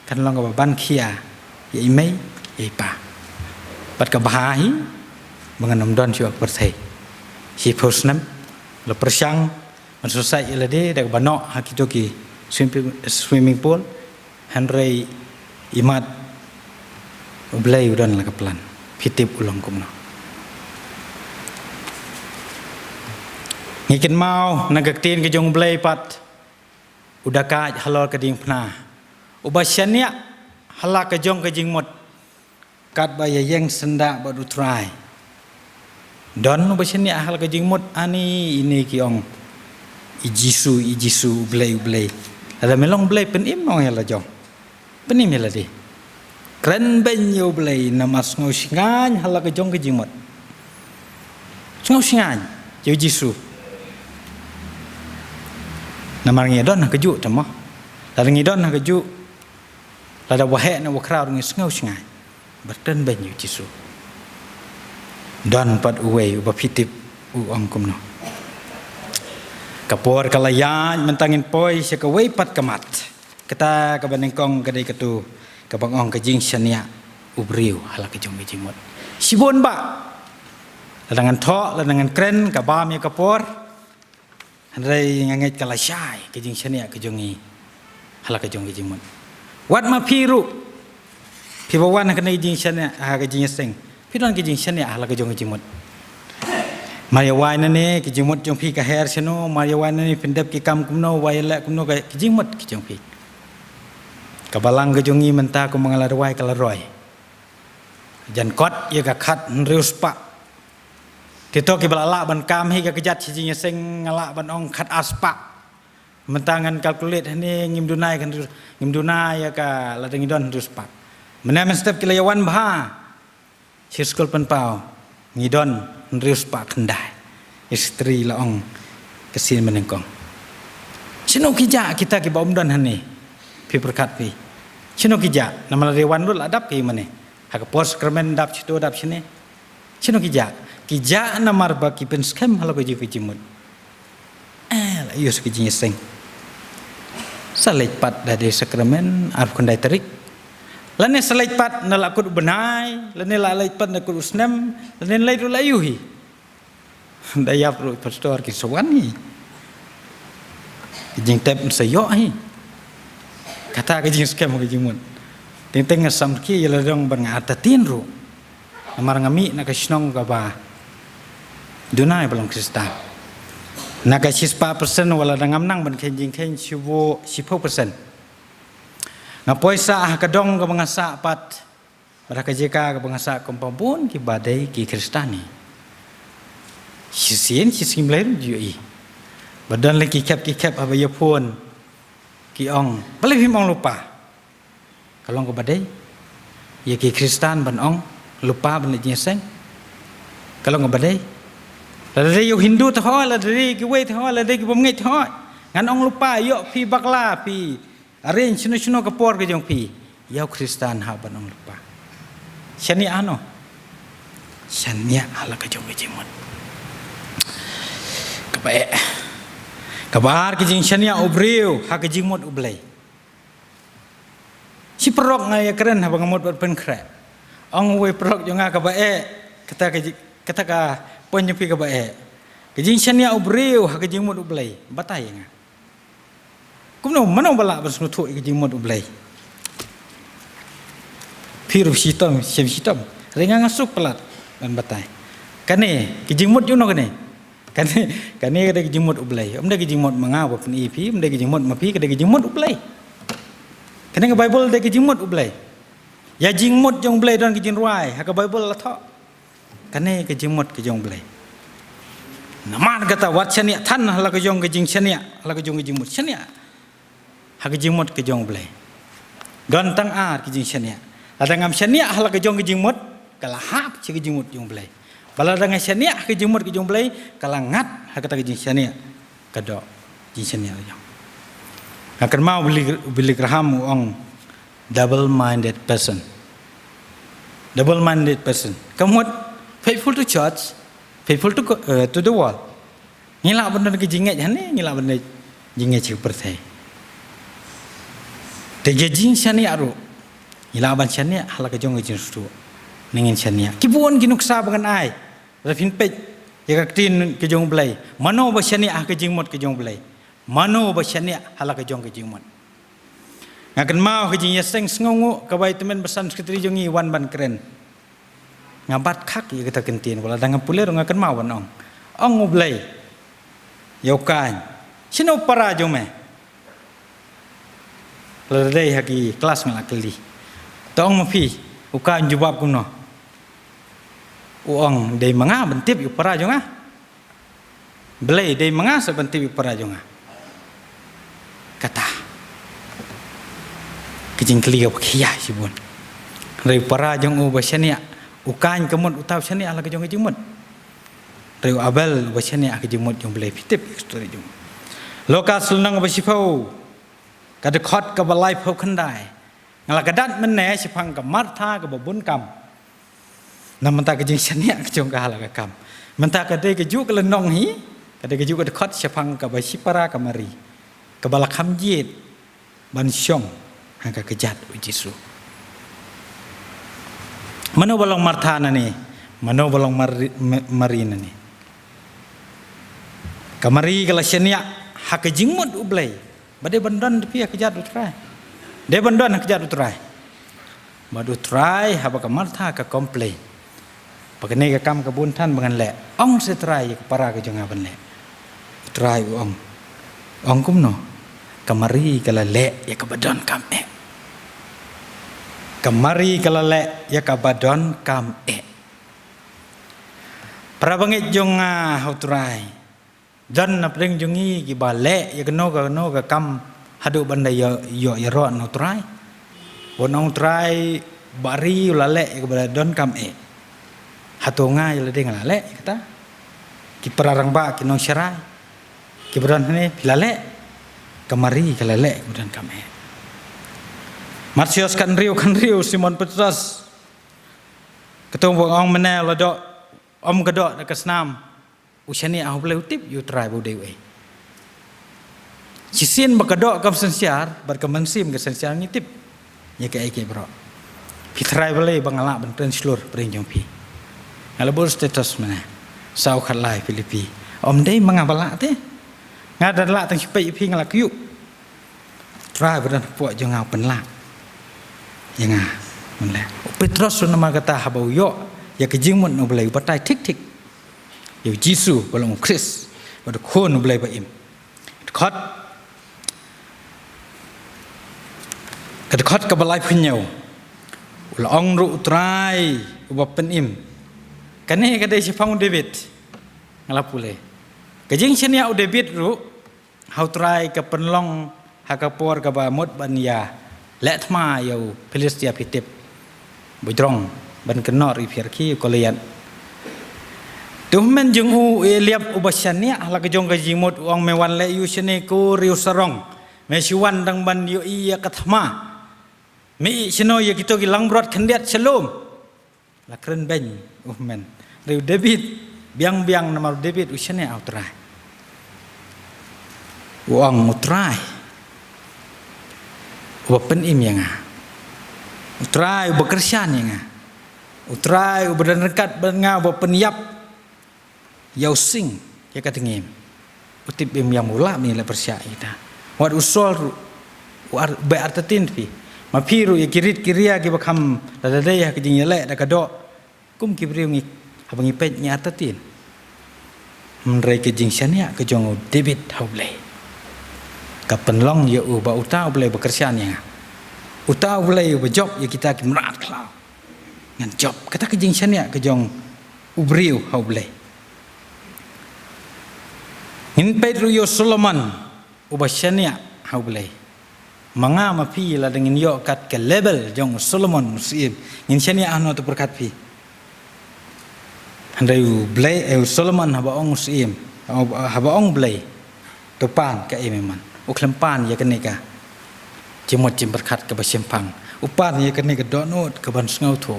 kan long ka ban khia ya imei ya pa bad ka bahahi mengenam don siwa persai si posnam la persyang mensusai ilade dak banok hakitoki swimming pool handrai imat ublai udan la kaplan pitip ulong kumno ngikin mau nagaktin ke jong blai pat udaka halol keding pna ubasyania hala ke jong ke jingmot kat baya yang senda badu try don ubasyania hal ke jingmot ani ini kiong ijisu blai ada melong blai penim no ya la jong penim ya la di kren ben yo blai namas ngosngan hala ke jong ke jingmot ngosngan yo jisu namar ngidon na keju tamo la ngidon na keju la da wahe na wakra ngi ngosngan berten ben yo jisu don pat uwe ubapitip uangkum no kapor kalayan mentangin poi sekawai pat kamat kata ke banengkong kedai ketu ke bangong ke jing syania ubriu hala ke jong jimut sibon ba ladangan tho ladangan kren ka bam ya kapor handai nganget kala syai ke jing syania ke jongi hala ke jong jimut wat ma piru pibawan ke jing syania ke jing seng pidon ke jing syania hala ke jong jimut Maria wine ni kijimut jong pi ka hair seno Maria wine ni pendep ki kam kumno waila kumno ka kijimut ki jong pi kabalang ke jongi menta ku mengalar wai kala roy jan kot ye ka khat rius pa tito ki balala ban kam hi ka kejat si seng ngala ban ong khat aspa mentangan kalkulit ni ngim dunai ya ka ladeng don rius pa menem step ki layawan bha siskul pen pau ngidon rius pa kendai istri laong kesin menengkong sino kija kita ki baumdan hani pi berkat pi sino kija nama rewan dul adap ki mane hak pos kermen dap situ dap sini sino kija namar ba ki pen skem halo ki jimut la yus ki jinyeseng salej pat dari sakramen arf kendai terik lane salej pat nala kut benai lane la lej pat na kut usnem lane lay du layuhi dayap ru pastor ki sawani jing tep sayo hi kata ke jing skem ke jimun teng ngasam ki yala dong ban ngata tinru amar ngami na ka snong ka ba dunai belum kristan na ka 6% wala dangam nang ban ken jing ken siwo 10% ngapoi sa ka dong ka bangasa pat pada ka jeka ka bangasa kompon ki badai ki kristani Sisin melayu jui. Badan lagi kep abaya pun ki ong. Boleh himong lupa. Kalau ngau badai, ya ki Kristen ban ong lupa ban nyeseng. Kalau ngau badai, ladai yo Hindu tho, ladai ki wei tho, ladai ki bomngai tho. Ngan ong lupa yo pi bakla pi arrange sino kapor ke jong pi. Yo Kristen ha ban ong lupa. Syania ano? Syania ala ke jong jimut. Baik. Kabar kijing syania ubriu ha kijing mot ublai. Si perok ngai keren ha bangamot pen kre. Ong we perok jonga ka bae kata ka ponyepi ka bae. Kijing syania ubriu ha kijing mot ublai. Batai nga. Kumno mano bala basnutu kijing mot ublai. Piru sitom ringang asuk pelat dan batai. Kane kijing mot juno kane. Kane kada jimut ublai amda ki jimut mangaw pen ipi amda ki jimut mapi kada ki jimut ublai kane ka bible da ki jimut ublai ya jimut jong ublai don ki jin ruai ha ka bible la tho kane ka jimut ki jong ublai naman kata wat syania than la ka jong ki jing syania la ka jong ki jimut syania ha ka jimut ki jong ublai don tang ar ki jing syania ada ngam syania la ka jong ki jimut kala hap ki jimut jong ublai Bala dengan syania ke jumur ke jumblai kalangat hak kata ke syania kadok jin syania aja. Akan mau beli geraham ong double minded person. Kamu faithful to church, faithful to the world. Ngilak benar ke jinget hane ngilak benar jinget cik pertai. Tege jin syania ru. Ngilak ban syania halak ke jong ke jin stu. Ningin syania kibun ginuksa bangan ai rafin pej ya kaktin ke jong blai mano ba syania ke jingmot ke jong blai mano ba syania hala ke jong ke jingmot ngakan mau ke jing yaseng sngongu ka bai temen besan sekretari jongi wan ban keren ngabat khak ya kita kentin wala dang puler ngakan mau wan ong blai yokan sino para jome ladai haki kelas ngalakli tong mapi ukan jawab kuno uang day manga bentip yu para jonga belai day manga sebentip yu para jonga kata kijing keliga pakia sibun rai para jong u basyania ukan kemut utaw syania ala kejong kejumut rai abel basyania kejumut jong belai pitip story jong lokas lunang basifau kada khot ka balai phau khandai ngala kadat menne sipang ka martha ka babun kam nam menta ke jing syania ke jong ka hala ka kam menta ka de ke ju ka lenong hi ka de ke ju ka khot sipang ka basipara ka mari ka balakam jit ban syong hangka kejat ujisu mano balong martha nani mano balong mari nani kamari kala syania hak jingmut ublay bade bandan pia kejat utrai de bandan kejat utrai badu utrai haba ka martha ka komplain pakane ka kam ka bun than bangan le ong se trai ka para ka jonga ban le utrai ong kumno kamari kala le ya ka badan kam kamari kala le ya ka badon kam prabangit jonga hutrai dan na pring jongi ki bale ya no ka kam hadu bandai yo ya ro no trai bonong trai bari lale ya ka badon kam hatonga ya le ding lale kata ki pararang ba ki no syarai ki badon ne pilale kamari kala le badon kam Marsios kan riu Simon Petrus ketung ong menel ladok om kedok dak senam usani au boleh utip you try bu dewe sisin bakedok kam sensiar berkemensim ke sensiar ngitip nya ke ai ke bro pi try boleh bangalak benten seluruh pring jong pi ngalabur status mana sau khalai Filipi om dei mangabala te ngadala tang sipai pi ngalak yu try beran puak jong au penlak yang mana Petrus nama kata habau yo ya kejingmun no boleh batai tik yo Yesus balong Chris pada kon no boleh baim kat ke balai penyau ul ong ru trai ubap penim kane kadai sipang David ngalapule kejing senia David ru hau trai ke penlong hakapor ke bamut bania let ma yo Filistia pitip bujrong ban kenor ipirki kolian tuhmen jung u eliap ubasania la kejong kejimut uang mewan le yu sene ku riu sarong me siwan dang ban yo iya kathma mi sino ya kito gilang brot kendiat shalom la kren ben men riu David biang nama David usane outrai uang utrai wapen im yang utrai bekersian yang utrai berdekat benga wapen yap yau sing ya katingim utip im yang mula mi la persya ita wat usol war be artatin pi mapiru ya kirit kiria ki bakam dadade ya kijing yele da kadok kum kibriu ngi abangi pet nya artatin menrai kijing syania kejong David hauble kapenlong ya uba utau boleh bekerjanya utau boleh berjob ya kita kimrat klau ngan job kata kejing syania kejong ubriu hau boleh in Pedro yo Solomon uba syania hau boleh manga mapi la dengan yo kat ke level jong Solomon musib in syania ano tu berkat pi handai boleh Solomon haba ong musib haba ong boleh topan ke memang uklempan ya kenika jemot jim berkat ke basimpang upan ya kenika donut ke ban sngau tho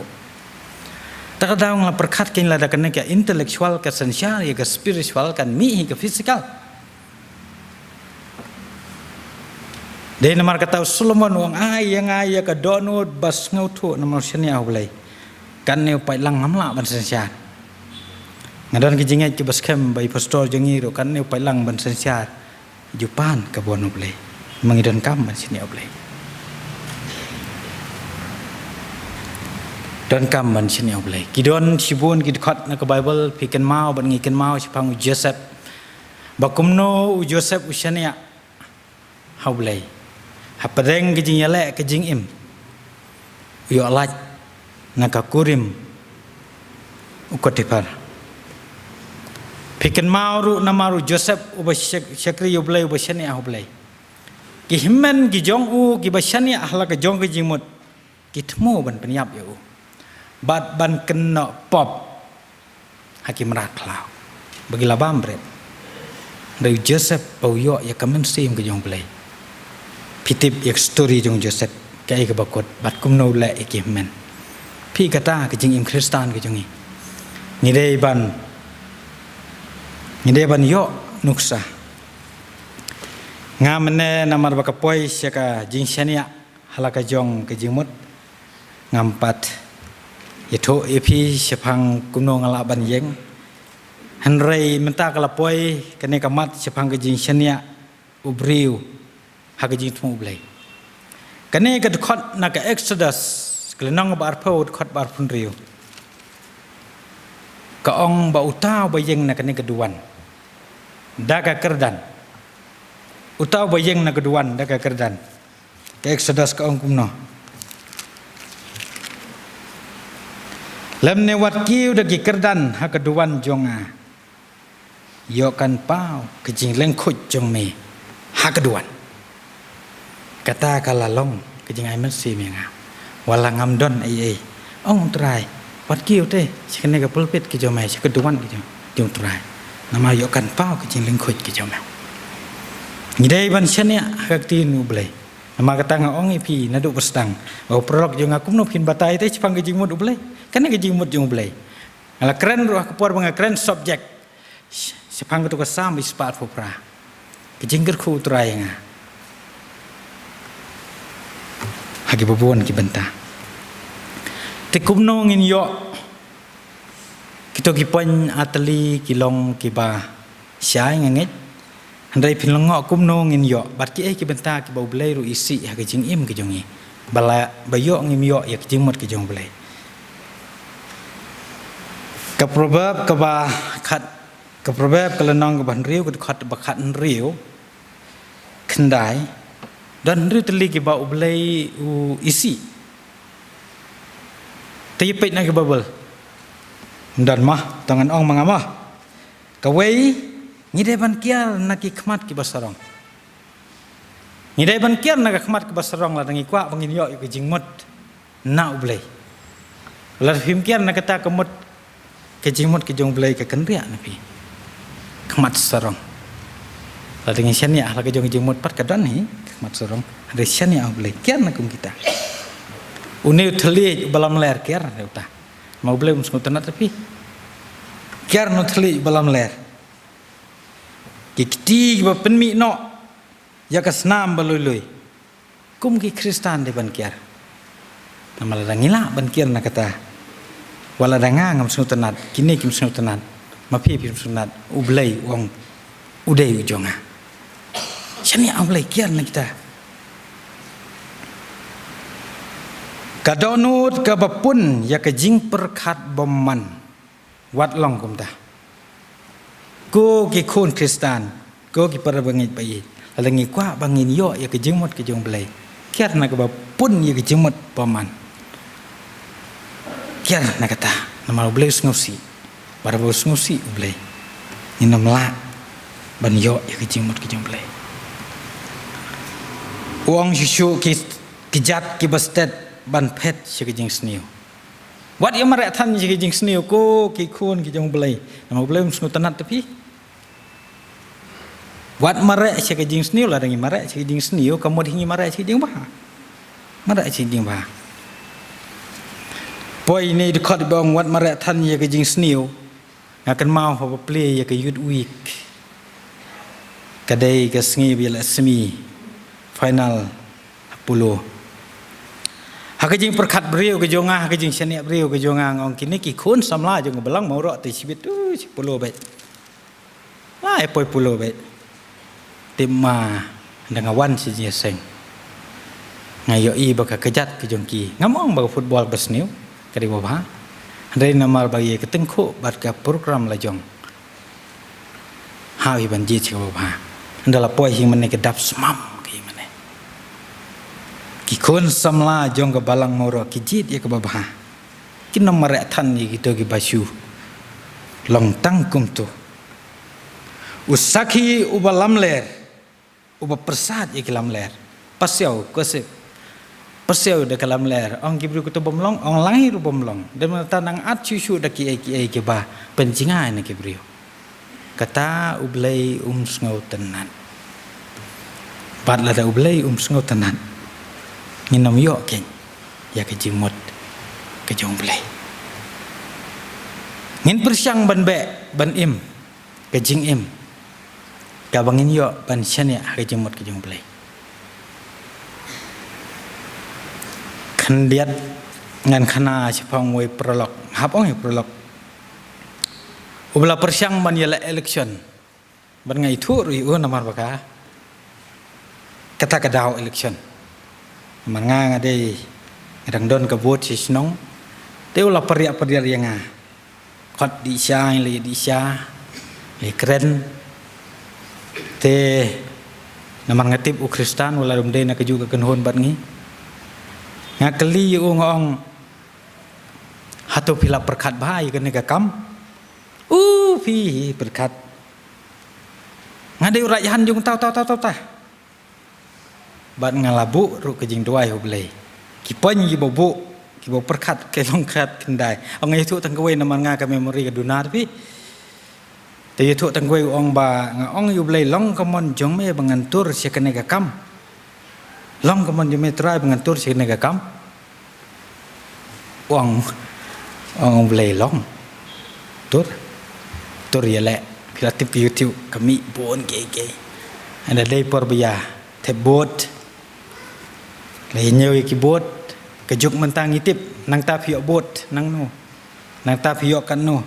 tak daung la berkat kin la da kenika intelektual ke sensial ya ke spiritual kan mi ke fisikal de namar kata Solomon wang ai yang ai ya ke donut bas ngau tho namar syania boleh kan ne pai lang ngamla ban sensial ngadon ke jingai ke baskem bai pastor jengi ro kan ne pai lang ban sensial Jupan kabon boleh mengidon kam sini boleh don kam sini boleh kidon sibun kidkot na ke Bible piken mau ban ngiken mau sipang Joseph bakumno Joseph usania hau boleh hapadeng kijing yale kijing im yo alaj na ka kurim ukotipar piken mauru namaru Joseph ubashakri yublay ubashani ahublay kihimmen gijong u gibashani ahla ke jong gijimut kitmu ban penyap ya u bat ban kena pop hakim raklau bagi labam bret dari Joseph bauyo ya kamen sim ke jong blay pitip ya story jong Joseph kai ke bakot bat kumno le ikimmen pi kata ke jing im Kristan ke jongi ni dei ban yo nuksa ngamene namar bakapoi syaka jing syania halaka jong ke jingmut ngampat yaitu epi syapang kuno ngalak ban yeng hanrei menta kalapoi kene kamat syapang ke jing syania ubriu haka jing tmu ublei kene ke khot na ke Exodus kelenong bar phod khot bar phun riu ka ong ba utau ba yeng na kene keduan daga kerdan utau ba yeng na keduan daga kerdan ke Exodus ka ong kumno lam ne wat kiu dagi kerdan ha keduan jonga yo kan pau ke jing leng khut jong me ha keduan kata kalalong ke jing ai man si menga wala ngamdon ai ong trai wat kiu te sikene ka pulpit ke jomai ke keduan ke jong trai nama yo kan pau ke jing leng khut ke jomai ngidai ban syania hak tin ublei nama kata ngong ipi nadu bestang o prolog jong aku no pin batai te chipang ke jingmut ublei kan ke jingmut jong ublei ala keren ruah kepor bang keren subjek chipang tu ka sam ispat popra ke jingger khu trai nga hagi babon ki benta te kumno ngin yo kito ki pon atli kilong ki ba syai nganget handai pinlongo kumno ngin yo bat ki ki benta ki bau blai ru isi ha ke jing im ke jongi bala bayo ngim yo ya ke jing mot ke jong blai ka probab ka ba khat ka probab ka lenong ka ban riu ka khat ba khat riu kendai dan riu teli ki bau blai u isi tayipit na ki babel dan mah tangan ong mangamah ka wei ngidai ban kiar nak khmat ki basarong ngidai ban kiar nak khmat ki basarong la dangi kwa bangin yo ke jingmot na ublei la him kiar nak kata kemut ke jingmot ke jong blei ke kenria napi khmat sarong la dangi syania la ke jong jingmot pat ka dan hi khmat sarong ada syania ublei kiar nak kita uni theli balam ler kiar uta mau blei musngutanat tapi kiar no theli balam ler kiti ba penmi no ya kasnam balului kum ki Kristan de bankiar namala dangila bankiar na kata wala danga ngam sunutanat kini kim sunutanat mapi pim sunat ublei wong udai ujonga syani ublei kiar na kita kadonut ka bapun ya ka jing perkhat bomman wat long kumta ko ki khun Kristan ko ki para bangit pai alangi kwa bangin yo ya ke jingmot ke jong blai kiar na ka ba pun ya ke jingmot paman kiar na kata nama blai sngusi para bo sngusi blai ni namla ban yo ya ke jingmot ke jong blai uang shishu ki jat ki bastet ban phet se ke jing sniu wat ya mare than se ke jing sniu ko ki khun ki jong blai nama blai sngu tanat tapi wat mare se ke jing sniu la dangi mare se ke jing sniu kamod hingi mare se jing ba mare se jing ba poi ni de khot bang wat mare than ye ke jing sniu akan mau ho play ye ke youth week kadai ke sngi bil semi final 10 ha ke jing perkhat beriu ke jonga ha ke jing syania beriu ke jonga ngong kini ki khun samla jong belang mau ro te sibit tu 10 baik lai poi 10 baik tema dengan wan si jeseng ngayo i baka kejat ke jongki ngamong baka football besniu kadi baba ndai namar bagi ke tengku bat ka program la jong hawi banji che baba ndala poi hing mene ke dap smam ki mene ki kon samla jong ke balang moro ki jit ya ke baba ki namar than ni gitu ki basu long tang kum tu usaki ubalam ler uba persat ya kelam ler pasiau kosip pasiau de kelam ler ong gibru kutu bomlong ong lahir bomlong dan tanang at cucu de ki ke ba pencinga ne gibru kata ublei sngo tenan pat la da ublei sngo tenan nginom yo ken ya ke jimot ke jong blei ngin persyang ban be ban im ke jing im Kabangin yo pension ya ke jemut ke jong play. Kandiat ngan khana chapang we prolog. Hapong he prolog. Ubla persiang ban yala election. Ban ngai thu ri u namar baka. Kata kadau election. Manga ngade ngadang don ka vote si snong. Teu la paria yang nga. Khot di sha le di sha. Le kren. Te namar ngatip u Kristan wala rumde na kaju ka kenhon bat ngi. Ngakeli u ngong hatu pila perkat bahai ke nega kam. Pi berkat. Ngade urayan jung tau. Bat ngalabu ru kejing duai hublei. Kipan yi bobu, kibo perkat ke longkat kendai. Ong itu tangkwe naman nga ka memori ka dunar pi. Te itu tangkwe ong ba nga ong hublei long kamon jong me bangantur sia ke nega kam. Long kamon jong me try bangantur sia ke nega kam. Ong hublei long. Tur ya le kreatif ke YouTube kami bon ke ada day porbaya te bot le nyeu ki bot ke juk mentang itip nang ta pio bot nang no nang ta pio kan no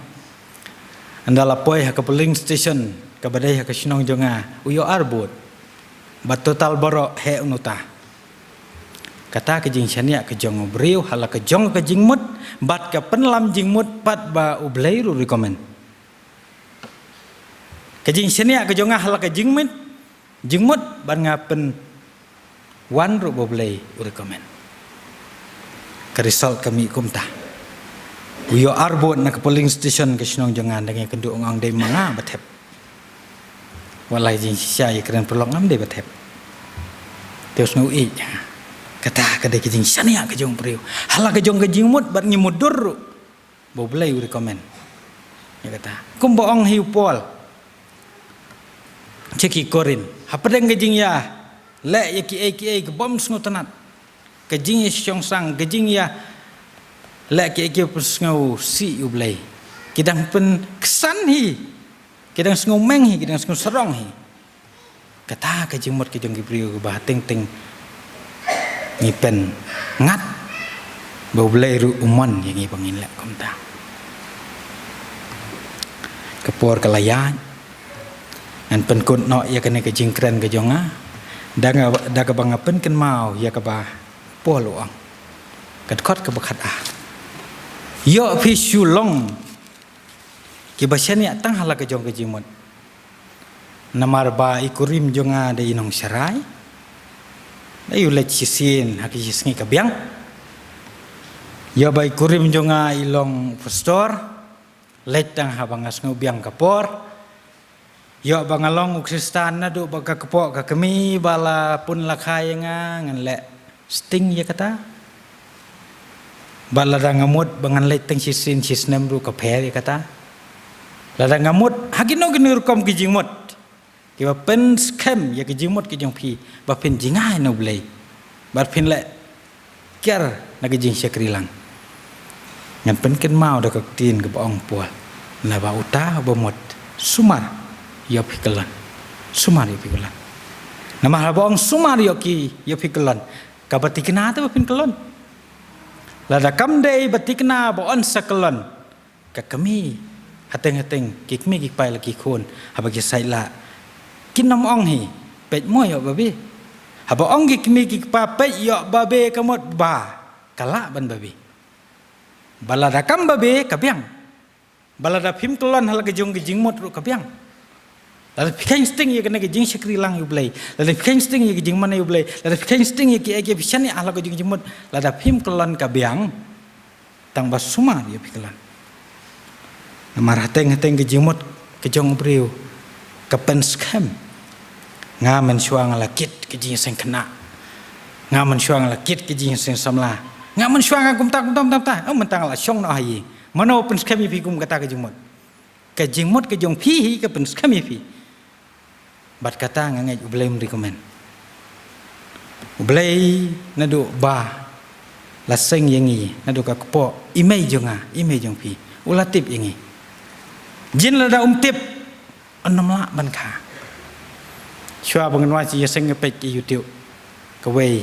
andala poi ha ke polling station ke badai ha ke snong jonga uyo arbot bat total boro he unuta kata ke jing chania ke jong briu hala ke jong ke jing mut bat ke penlam jing mut pat ba ublei ru recommend kejing senia kejongah hala kejing mut ban ngapen wan ru boblei recommend ke result kami kumta uyo arbot na ke polling station ke snong jangan dengan kendu ngang dei manga bathep walai jing sia ye keren pelong ngam dei bathep teus nu i kata kade kejing senia kejong priu hala kejong kejing mut ban ngimudur ru boblei recommend ya kata kum boong hiu pol ceki korin hapadeng kejing ya le ya ki ke bom sngu tanat kejing ya syong sang kejing ya le ki sngu si ublei kidang pen kesan hi kidang sngu meng hi kidang sngu serong hi kata kejing mot kejong gibriu ba ting ngipen ngat boblei ru umon yang ngi pangin le komta kepor kelayan an pen kun no ya kene ke jingkren ke jonga da ka bangapen ken mau ya ka ba poluang kat khot ke bakat yo phi shulong ki basania tang hala ke jong ke jimot namar ba ikurim jonga de inong sarai da yu le chisin ha ki chisngi ka biang yo ba ikurim jonga ilong pastor letang ha bangas ngo biang kapor yo bangalong Kristan na do baga kepo ka kami bala pun lakai nga ngan le sting ya kata bala rangamut bangan le teng sisin sisnem ru ka pher ya kata la rangamut hagino ginur kom ki jingmot ki ba pen scam ya ki jingmot ki jong phi ba pen jingai no blei ba pen le ker na ki jing sekrilang ngan pen ken mau da ka tin ka ong pol na ba uta ba mot sumar yo pikelan sumar yo pikelan nama habong sumar yo ki yo pikelan ka batikna ta pin kelon lada kam dei batikna bo on sakelon ka kami hateng kikmi kikpai laki khon habagi saila kinam ong hi pej mo yo babi haba ong kikmi kikpa pej yo babe kamot ba kala ban babi balada kam babe kabyang balada phim kelon hal gejong gejing mot ru kabyang lalu fikir sting ya kena kejing sekri lang yublay, lalu fikir sting ya kejing mana yublay, lalu fikir sting ya kiai pisan ya Allah kejing jemut, lalu film kelan kabiang, tang bas sumar ya pikelan, namar hateng kejing mut kejong beriu, kepen scam, ngamen suang lakit kejing seng kena, ngamen suang lakit kejing seng samla, ngamen suang agum tak, mentang lah syong nak hayi, mana open scam ya pikum kata kejing mut kejong pihi kepen scam ya pi. Bat kata ngangai ublay recommend ublay nadu ba laseng yangi nadu ka kepo imei jong pi ulatip yangi jin lada tip 6 lak ban kha Chua bangun je seng ke pek YouTube ke wei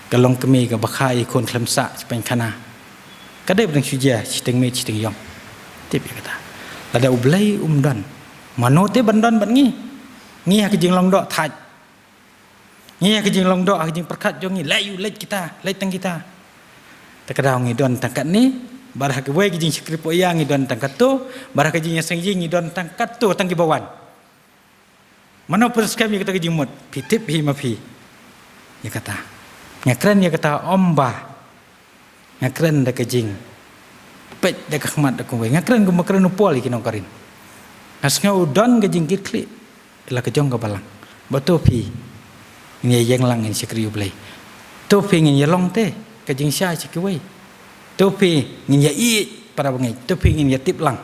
ke long kemi ke bakai kon klemsa pen kana kadai bang suja citeng me citeng yong tip kata lada ublai dan mano te bandan ban ngi ke jing long dok thaj ngi ke jing long dok ke jing perkat jong ngi lai let kita lai tang kita takadau ngi don tangkat ni barah ke wei ke jing skrip oyang ngi don tangkat tu barah ke jing seng jing ngi don tangkat tu tang ki bawan mano perskam ni kata ke jing mot pitip hi mapi ya kata ngakren ya kata omba ngakren da ke jing pet da ke khmat da ko wei ngakren ko makren upol ki nong karin asnga udon ke jing kikli la ke jong ka balang batopi ni yang lang ni sekri ublai topi ni yalong te ke jing sha ki wei topi ni ya i para bangai topi ni ya tip lang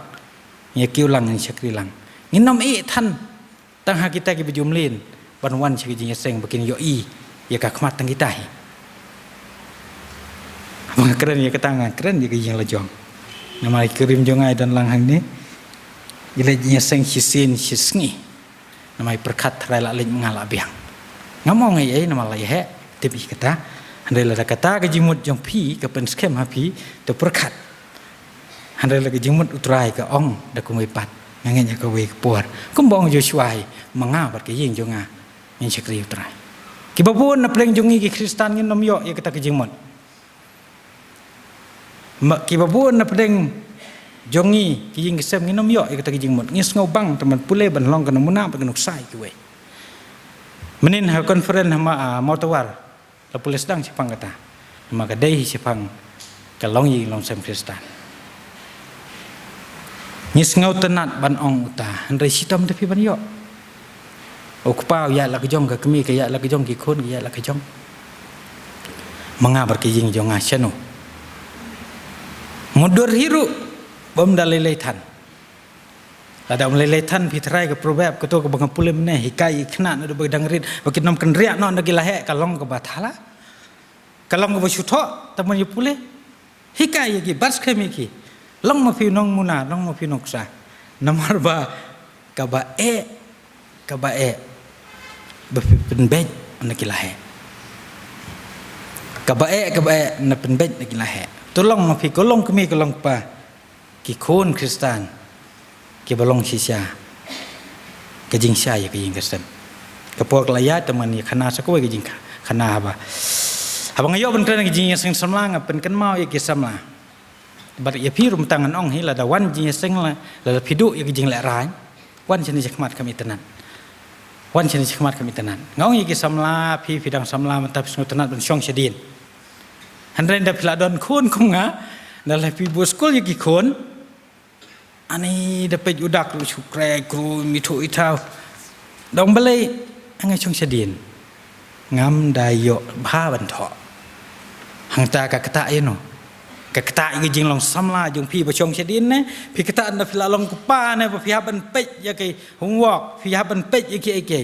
ni kiu lang ni sekri lang ni nom i than tang ha kita ki bejumlin ban wan ki jing seng bakin yo i ya ka khmat tang kita hi abang keren ya ketangan keren ya yang lejong nama kirim jongai dan langhang ni ila jing seng hisin hisngi nama perkat rela lej mengalak biang ngamong ai nama lai he tipi kata handai la kata ke jimut jong pi ke pen skem ha pi to perkat handai la ke jimut utrai ke ong da kumai pat nganya ke wei por kumbong jo shuai manga bat ke ying jonga ni sekri utrai ki babun na pleng jongi ki kristan ngin nom yo ya kata ke jimut ki babun na pleng jongi ki ying sem ngin nom yo ya kata ke jimut ngis ngau bang teman pule ban long kana muna ba kenuk sai ki wei menin ha konferen ma motawar la pule sedang sipang kata maka dai sipang ka long yi long sem kristan ngis ngau tenat ban ong uta handai sitam tapi ban yo okpau ya la ke jong ka kemi ka ya la ke jong ki khon ya la ke jong mengabar ke ying jong asano mudur hiru bom dalai tan ada melelai tan pitrai ke probab ke to ke bang pulem ne hikai khna no be dangrit bakin nom kan riak no nagi lahe kalong ke bathala kalong ke bashutho taman yu pule hikai ki bas khemi ki long ma fi nong muna long ma fi noksa namar ba ka ba e ba pen bej nagi lahe ka ba e na pen bej nagi lahe tolong ma fi kolong kemi kolong pa ki khon kristan ki balong sisya ke jing sya ya ke jing kristen ke pok laya teman ya khana sakoi ke jing khana ba abang ayo ben kren ke jing seng samlang pen kan mau ya ke samla bar ya pi rum tangan ong hi la da wan jing seng la pidu ya ke jing la rai wan chani jakmat kami tenan wan chani jakmat kami tenan ngau ya ke samla pi pidang samla matap sung tenan ben syong sedin handren da piladon khon kunga la pi bo skol ya ki khon ani dapat udak lu sukre kru mitu itau dong balai angai chung sedin ngam dayo bha ban tho hang ta ka kata no ka kata ngi jing long samla jong pi ba chung sedin ne pi kata na phila long kupa ne ba pi haban pej ya ke hungwok pi haban pej ya ke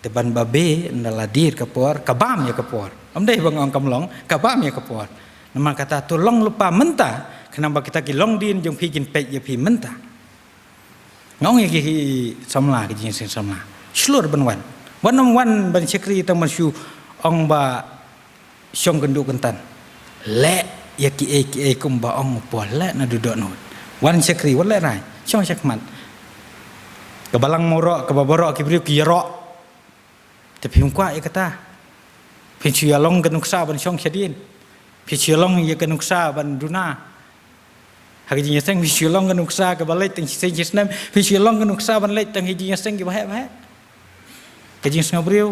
te ban ba be ndala dir ka por ka bam ya ka por am dei bang ong kam long ka bam ya ka por nama kata tu long lupa mentah kenapa kita ki long din jong pi kin pej ya pi mentah ngong ya ki samla ki jing sing samla slur ban wan ban sekri tang masyu ong ba syong gendu kentan le ya ki kum ba ong po le na duduk no wan sekri wan le rai syong sekmat ke balang morok ke baborok ki briu ki ro tapi hungkwa ya kata pi chu ya long genuk sa ban syong sedin pi chu long ya genuk sa ban duna hagi seng visualong kan uksa ke balai teng sing jisnam visualong kan uksa ban leit teng hiji seng ki bahe ke jing ngau briu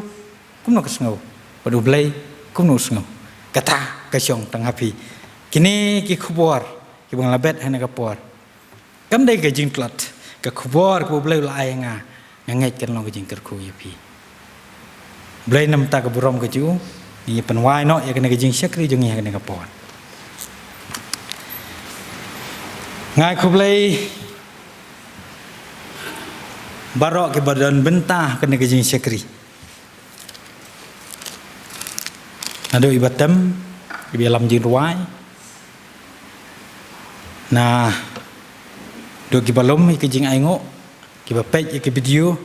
kum no kesngau padu blai kum no sngau kata ka syong teng api kini ki khubor ki bang labet hana ka por kam dai ke jing klat ka khubor ko blai la ai nga ngai kan long ke jing ker khu ya pi blai nam ta ka burom ke ju ni penwai no ya kena ke jing sekri jong ya kena ka por ngai kublai barok ke badan bentah kena ke jing sekri ado ibatam di dalam jing ruai nah do ki balom ke jing aingo ki bapej ke video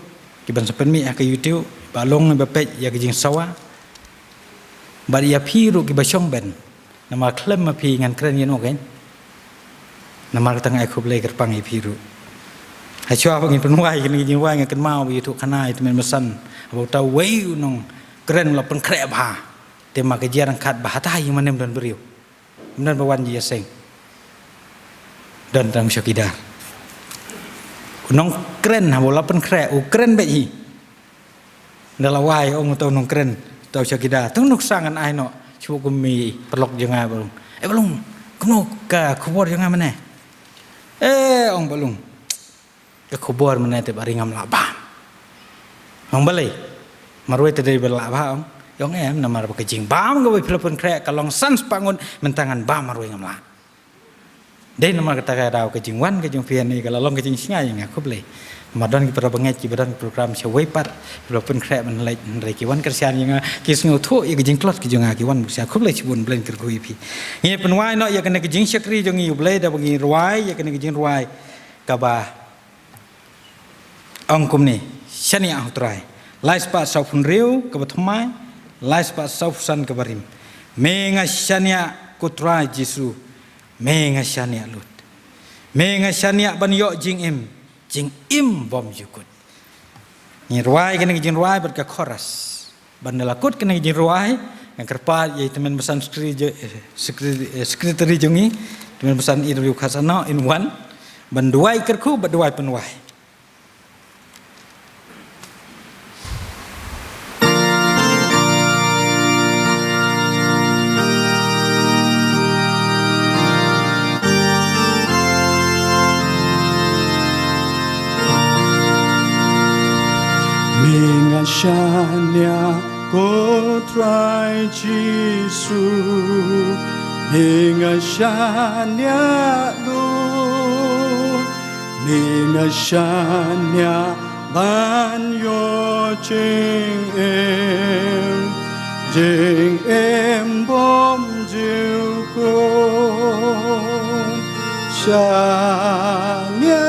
kiban sepen mi ke YouTube balong ba pej ya ke jing sawa ba ya piru ki ba chong ben nama klem ma pi ngan kren yen oken nama tang ai khub le ker pang i piru hai chwa ba ngin penwai ke jing wai ngan ken mau bi tu khana itu men mesan ba ta wei nong kren la pen kre ba tema ke jarang khat ba ta yi manem dan beriu dan ba wan ji seng dan tang syakidar nong keren ha bola pen kre u keren be hi dala wai ong to nong keren tau syakida tung nuk sangan ai no chu ko mi pelok janga balung balung kuno ka khobor janga mane ong balung ka khobor mane te baringam la ba ong balai marwe te dei bela ba ong yong em namar ba kejing bam ga wi pen kre kalong sans pangun mentangan ba marwe ngam la dei nama kata kaya dau kejing wan kejing pian ni kalau long kejing singai yang aku beli madan kita berbangai kibaran program sewai par walaupun krep menelai dari kiwan kersian yang kis ngutu ya kejing klot kejing kiwan bersih aku beli cibun beli kerkui pi ini penwai no ya kena kejing syakri jongi beli dah bagi ruai ya kena kejing ruai kabah angkum ni shani ang trai lais pa saufun riu kabathmai lais pa saufusan kabarim menga shania kutrai jisu menga shania lut menga shania ban yo jing im bom jukut ni ruai kena jing ruai ber ka chorus ban lakut kena jing ruai yang kerpa ye teman pesan sekretari jongi teman pesan interview khasana in one ban duai kerku ban duai penwai Shania kotrai Jisu Ninga shania lu Ninga shania ban yo jing em bom jiu ko shania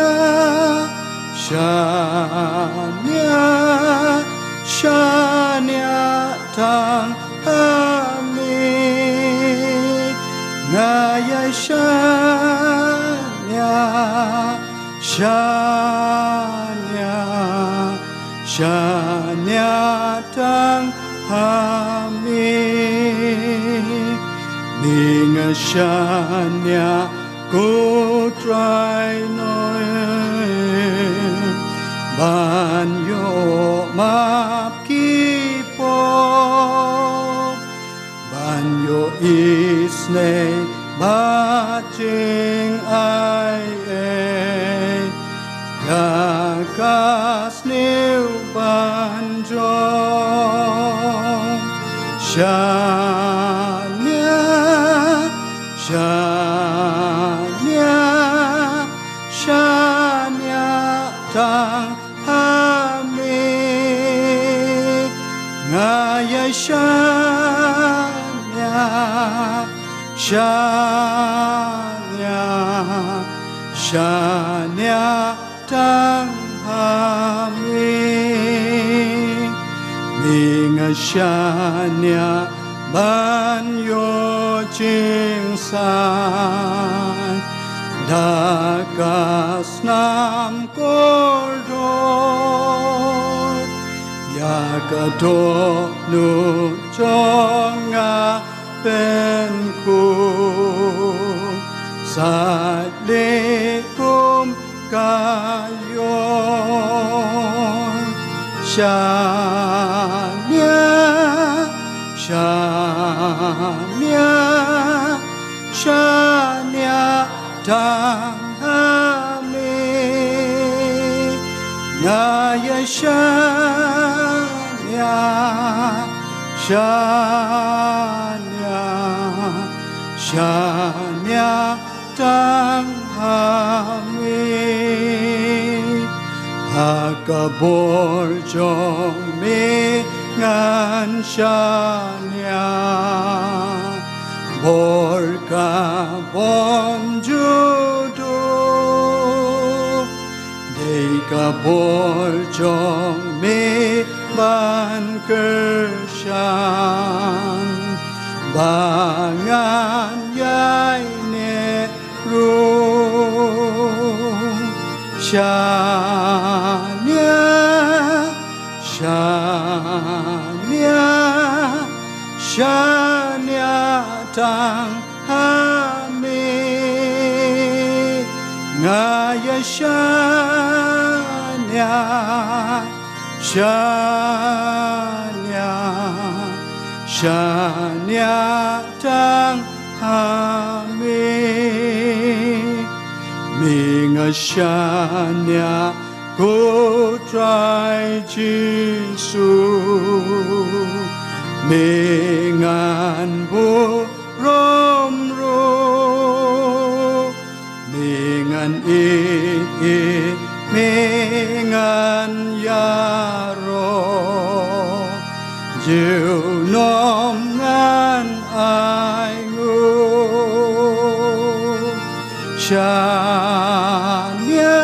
Shania tang ami ngaya shania tang ami ninga shania go try ban yo map kipo ban yo isne bajing ai gagas new banjong shania tang ngaya shania tang hami ninga shania ban yo jing san dagas nam kordor Yakato nu jonga penku salikum kayon shania tang hami ngaya shania tang hami hakabor jong mi ngan shania borka bom judo dei kabor jong me ban kershan bangan yai ne ru shanya shanya shanya tang hame ngaya shanya shanya shanya tang hame minga shanya go try Jesus mengan bu rom ro mengan mengan yaro jiu nom ngan ai ngu shanya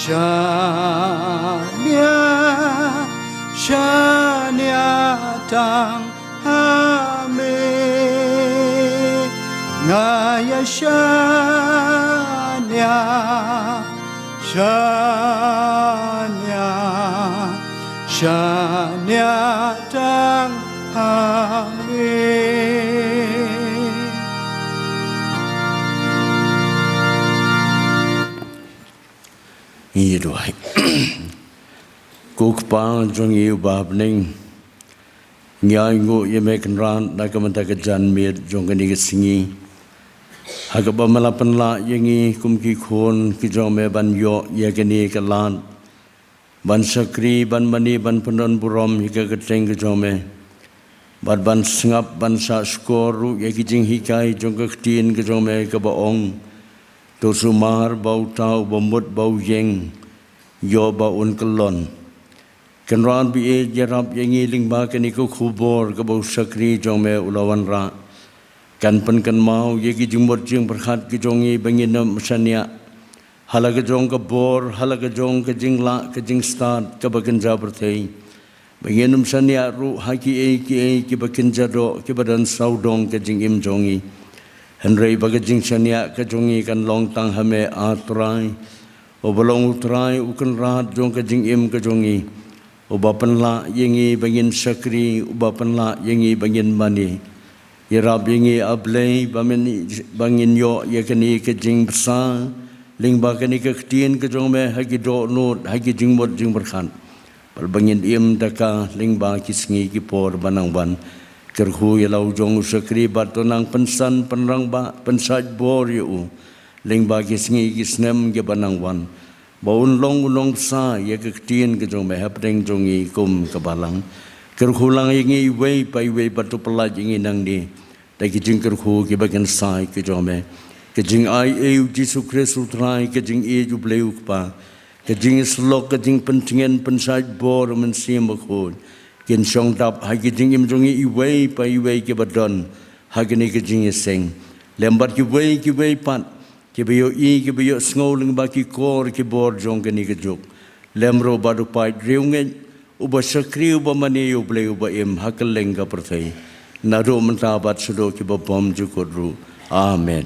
shanya shanya tang hame ngaya shanya shanya shanya tang hame Iya doai. Kukpa jong iu bab ning nyai ngu ye mekan ran na kamanta ka jan mir jong kani ka singi haga ba malapan la yengi kum ki khon ki jong me ban yo ye kani ka lan ban sakri ban mani ban penon burom hika ka teng ka jong me ban sengap ban sa skoru ye ki jing hikai jong ka tin ka jong me ka ba ong to sumar bau tau bomut bau yeng yo ba un kalon kan ran bi e jarab yengi ling ba kani ko khubor ka bau sakri jong me ulawan ra kan pen kan mau ye ki jumot jing berkhat ki jongi bangin nam sania halaga jong ka bor halaga jong ka jing la ka jing start ka bagan jabar thei bangin nam sania ru ha ki e ki bakin jado ki badan saudong ka jing im jongi henrei baga jing sania ka jongi kan long tang hame atrai o bolong utrai ukan rat jong ka jing im ka jongi o bapan la yengi bangin sakri o bapan la yengi bangin mani ya rab yengi ablei bangin yo ya kani ka jing bsa ling ba kani ka ktien ka jong me hagi do not hagi jing mot jing berkhan bal bangin im daka ling ba kisngi ki por banang ban kerhu ya lau jong sakri batonang pensan penrang ba pensaj bor yu ling ba kisngi kisnem ke banang ban baun long sa ya ka ktien ka jong me hapdeng jongi kum ka balang kerhu lang yengi wei pai wei batu pelaj yengi nang ni dagi jing kerhu ki bagan sai ki jome ke jing ai eu Jesu Kristus trai ke jing e ju bleu pa ke jing slok ke jing pentingen pensai bor men sim khod kin song dap ha ki jing im jong i wei pa i wei ke badon ha ke ni ke jing seng lembat ki wei pat ki beyo sngoling ba ki kor ki bor jong ke ni ke juk lemro badu pai reungen uba sakri uba mani u bleu ba im hakeleng ka perthai Nado mentabat sudo ki babam jukodru. Amen.